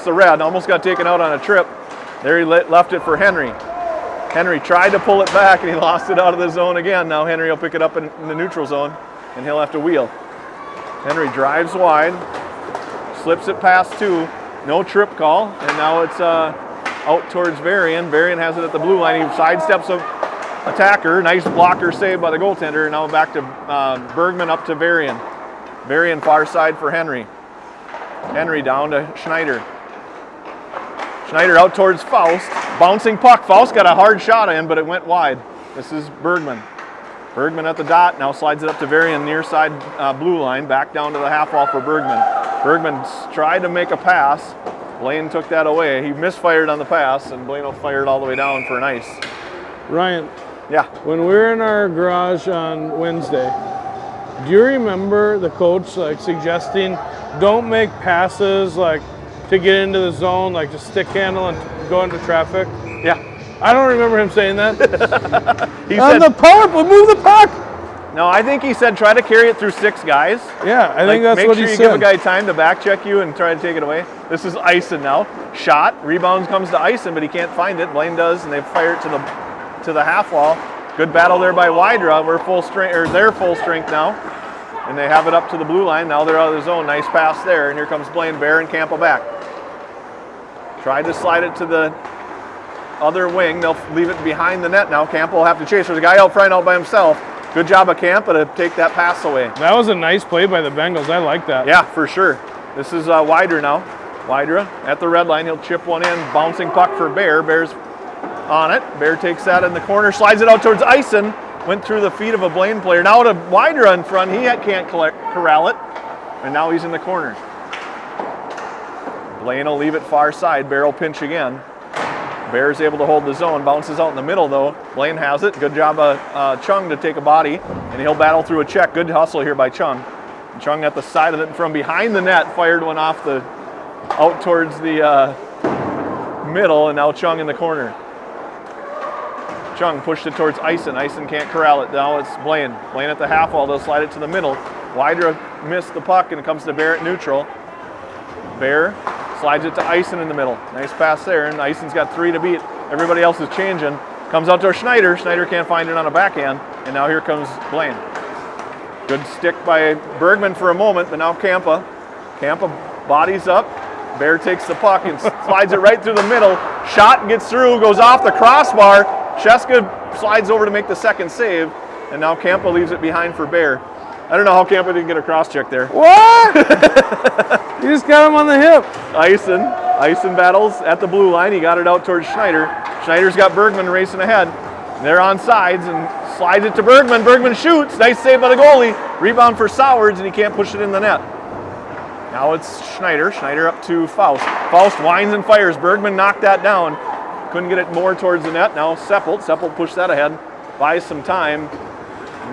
the red, almost got taken out on a trip. There he left it for Henry. Henry tried to pull it back, and he lost it out of the zone again. Now Henry will pick it up in the neutral zone, and he'll have to wheel. Henry drives wide, slips it past 2, no trip call, and now it's out towards Varian. Varian has it at the blue line. He sidesteps an attacker. Nice blocker save by the goaltender. Now back to Bergman, up to Varian. Varian far side for Henry. Henry down to Schneider. Schneider out towards Faust. Bouncing puck. Faust got a hard shot in, but it went wide. This is Bergman. Bergman at the dot. Now slides it up to Varian near side blue line. Back down to the half wall for Bergman. Bergman tried to make a pass. Blaine took that away. He misfired on the pass, and Blaine will fire it all the way down for an ice. Ryan. Yeah. When we were in our garage on Wednesday, do you remember the coach suggesting don't make passes to get into the zone, just stick handle and go into traffic? Yeah. I don't remember him saying that. He on said, the power play, move the puck. No, I think he said try to carry it through 6 guys. Yeah, I think that's what he said. Make sure you give a guy time to back check you and try to take it away. This is Ison now. Shot, rebound comes to Ison, but he can't find it. Blaine does, and they fire it to the half wall. Good battle there by Wydra. They're full strength now. And they have it up to the blue line. Now they're out of the zone. Nice pass there. And here comes Blaine. Bear and Campa back. Tried to slide it to the other wing. They'll leave it behind the net now. Camp will have to chase. There's a guy out front out by himself. Good job of Camp to take that pass away. That was a nice play by the Bengals. I like that. Yeah, for sure. This is Wider now. Wider at the red line. He'll chip one in. Bouncing puck for Bear. Bear's on it. Bear takes that in the corner. Slides it out towards Ison. Went through the feet of a Blaine player. Now to Wider in front. He can't corral it. And now he's in the corner. Blaine will leave it far side. Bear will pinch again. Bear's able to hold the zone. Bounces out in the middle though. Blaine has it. Good job of Chung to take a body. And he'll battle through a check. Good hustle here by Chung. And Chung at the side of it from behind the net. Fired one off the out towards the middle. And now Chung in the corner. Chung pushed it towards Ison. Ison can't corral it. Now it's Blaine. Blaine at the half wall. They'll slide it to the middle. Wider missed the puck and it comes to Bear at neutral. Bear slides it to Ison in the middle. Nice pass there, and Ison's got 3 to beat. Everybody else is changing. Comes out to Schneider. Schneider can't find it on a backhand, and now here comes Blaine. Good stick by Bergman for a moment, but now Campa. Campa bodies up. Bear takes the puck and slides it right through the middle. Shot gets through, goes off the crossbar. Cheska slides over to make the second save, and now Campa leaves it behind for Bear. I don't know how Campa didn't get a cross check there. What? You just got him on the hip. Ison battles at the blue line. He got it out towards Schneider. Schneider's got Bergman racing ahead. They're on sides and slides it to Bergman. Bergman shoots. Nice save by the goalie. Rebound for Sowards, and he can't push it in the net. Now it's Schneider. Schneider up to Faust. Faust winds and fires. Bergman knocked that down. Couldn't get it more towards the net. Now Seppelt. Seppelt pushed that ahead. Buys some time.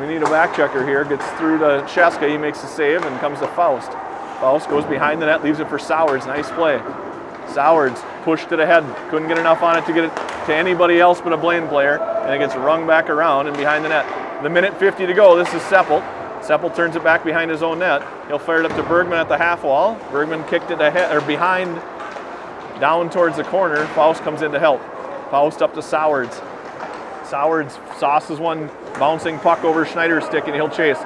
We need a back checker here. Gets through to Cheska. He makes the save and comes to Faust. Faust goes behind the net, leaves it for Sowards. Nice play. Sowards pushed it ahead. Couldn't get enough on it to get it to anybody else but a Blaine player. And it gets rung back around and behind the net. The minute 50 to go. This is Seppelt. Seppelt turns it back behind his own net. He'll fire it up to Bergman at the half wall. Bergman kicked it ahead or behind, down towards the corner. Faust comes in to help. Faust up to Sowards. Sowards sauces one bouncing puck over Schneider's stick and he'll chase.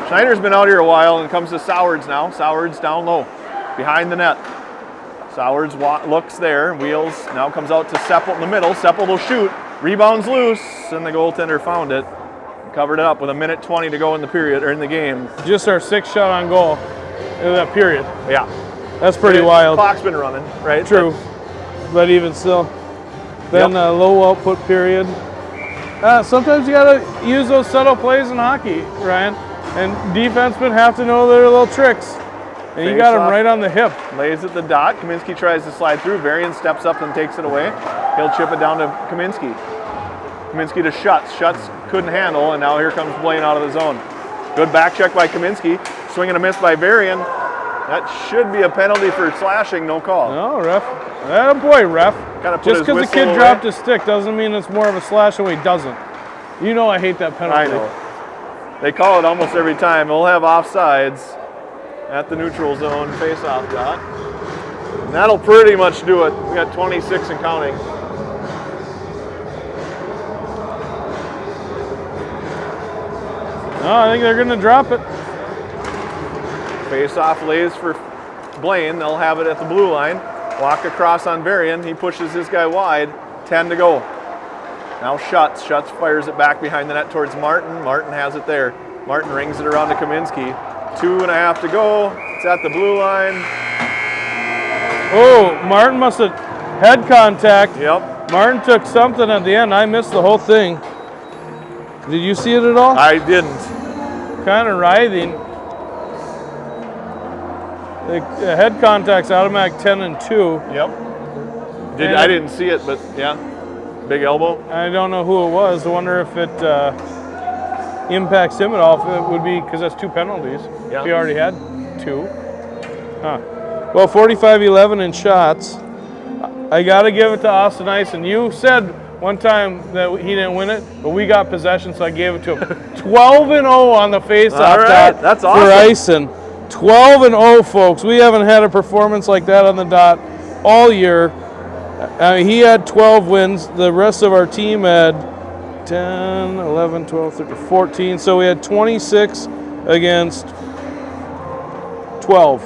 Schneider's been out here a while and comes to Sowards now. Sowards down low, behind the net. Sowards looks there, wheels, now comes out to Seppelt in the middle. Seppelt will shoot, rebounds loose, and the goaltender found it. Covered it up with a minute 20 to go in the period, or in the game. Just our 6th shot on goal in that period. Yeah. That's pretty wild. Clock's been running, right? True, but even still. Then a low output period. Sometimes you gotta use those subtle plays in hockey, Ryan. And defensemen have to know their little tricks. And you got them right on the hip. Lays at the dot. Kaminsky tries to slide through. Varian steps up and takes it away. He'll chip it down to Kaminsky. Kaminsky to Schutz. Schutz couldn't handle, and now here comes Blaine out of the zone. Good back check by Kaminsky. Swing and a miss by Varian. That should be a penalty for slashing, no call. No, ref. Boy, ref. Just because the kid dropped his stick doesn't mean it's more of a slash away. Doesn't. You know I hate that penalty. I know. They call it almost every time. We'll have offsides at the neutral zone face-off dot. And that'll pretty much do it. We got 26 and counting. No, I think they're going to drop it. Face-off lays for Blaine. They'll have it at the blue line. Walk across on Varian. He pushes his guy wide. 10 to go. Now Schutz. Schutz fires it back behind the net towards Martin. Martin has it there. Martin rings it around to Kaminsky. 2.5 to go. It's at the blue line. Oh, Martin must have head contact. Yep. Martin took something at the end. I missed the whole thing. Did you see it at all? I didn't. Kind of writhing. The head contact's automatic 10 and 2. Yep. I didn't see it, but yeah. Big elbow. I don't know who it was. I wonder if it impacts him at all. If it would be because that's 2 penalties. Yeah. He already had 2. Huh. Well, 45-11 in shots. I got to give it to Austin Ison. You said one time that he didn't win it, but we got possession, so I gave it to him. 12-0 on the face-off. All right, that's awesome. For Ison. 12-0, folks. We haven't had a performance like that on the dot all year. He had 12 wins. The rest of our team had 10, 11, 12, 13, 14. So we had 26 against 12.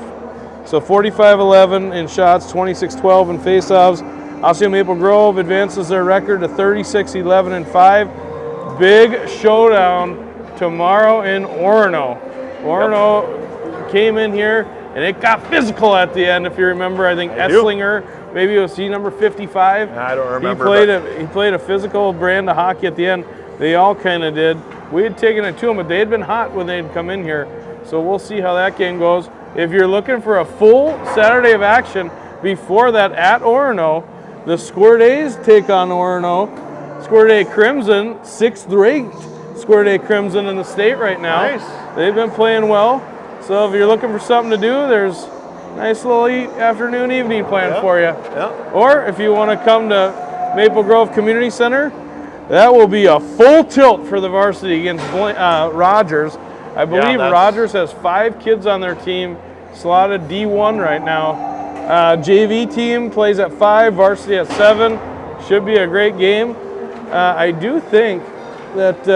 So 45-11 in shots, 26-12 in faceoffs. Osseo Maple Grove advances their record to 36-11-5. Big showdown tomorrow in Orono. Orono came in here and it got physical at the end. If you remember, I think Esslinger, maybe it was number 55. I don't remember. He played a physical brand of hockey at the end. They all kind of did. We had taken it to them, but they had been hot when they'd come in here. So we'll see how that game goes. If you're looking for a full Saturday of action before that at Orono, the Squirt A's take on Orono. Squirt A Crimson, 6th ranked Squirt A Crimson in the state right now. Nice. They've been playing well. So if you're looking for something to do, there's a nice little afternoon, evening plan for you. Or if you want to come to Maple Grove Community Center, that will be a full tilt for the varsity against Rogers. I believe Rogers has 5 kids on their team slotted D1 right now. JV team plays at 5, varsity at 7. Should be a great game. I do think that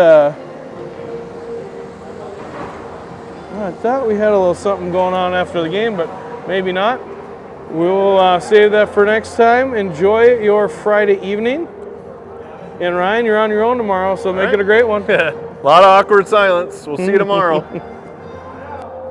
I thought we had a little something going on after the game, but maybe not. We'll save that for next time. Enjoy your Friday evening. And Ryan, you're on your own tomorrow, so make it a great one. A lot of awkward silence. We'll see you tomorrow.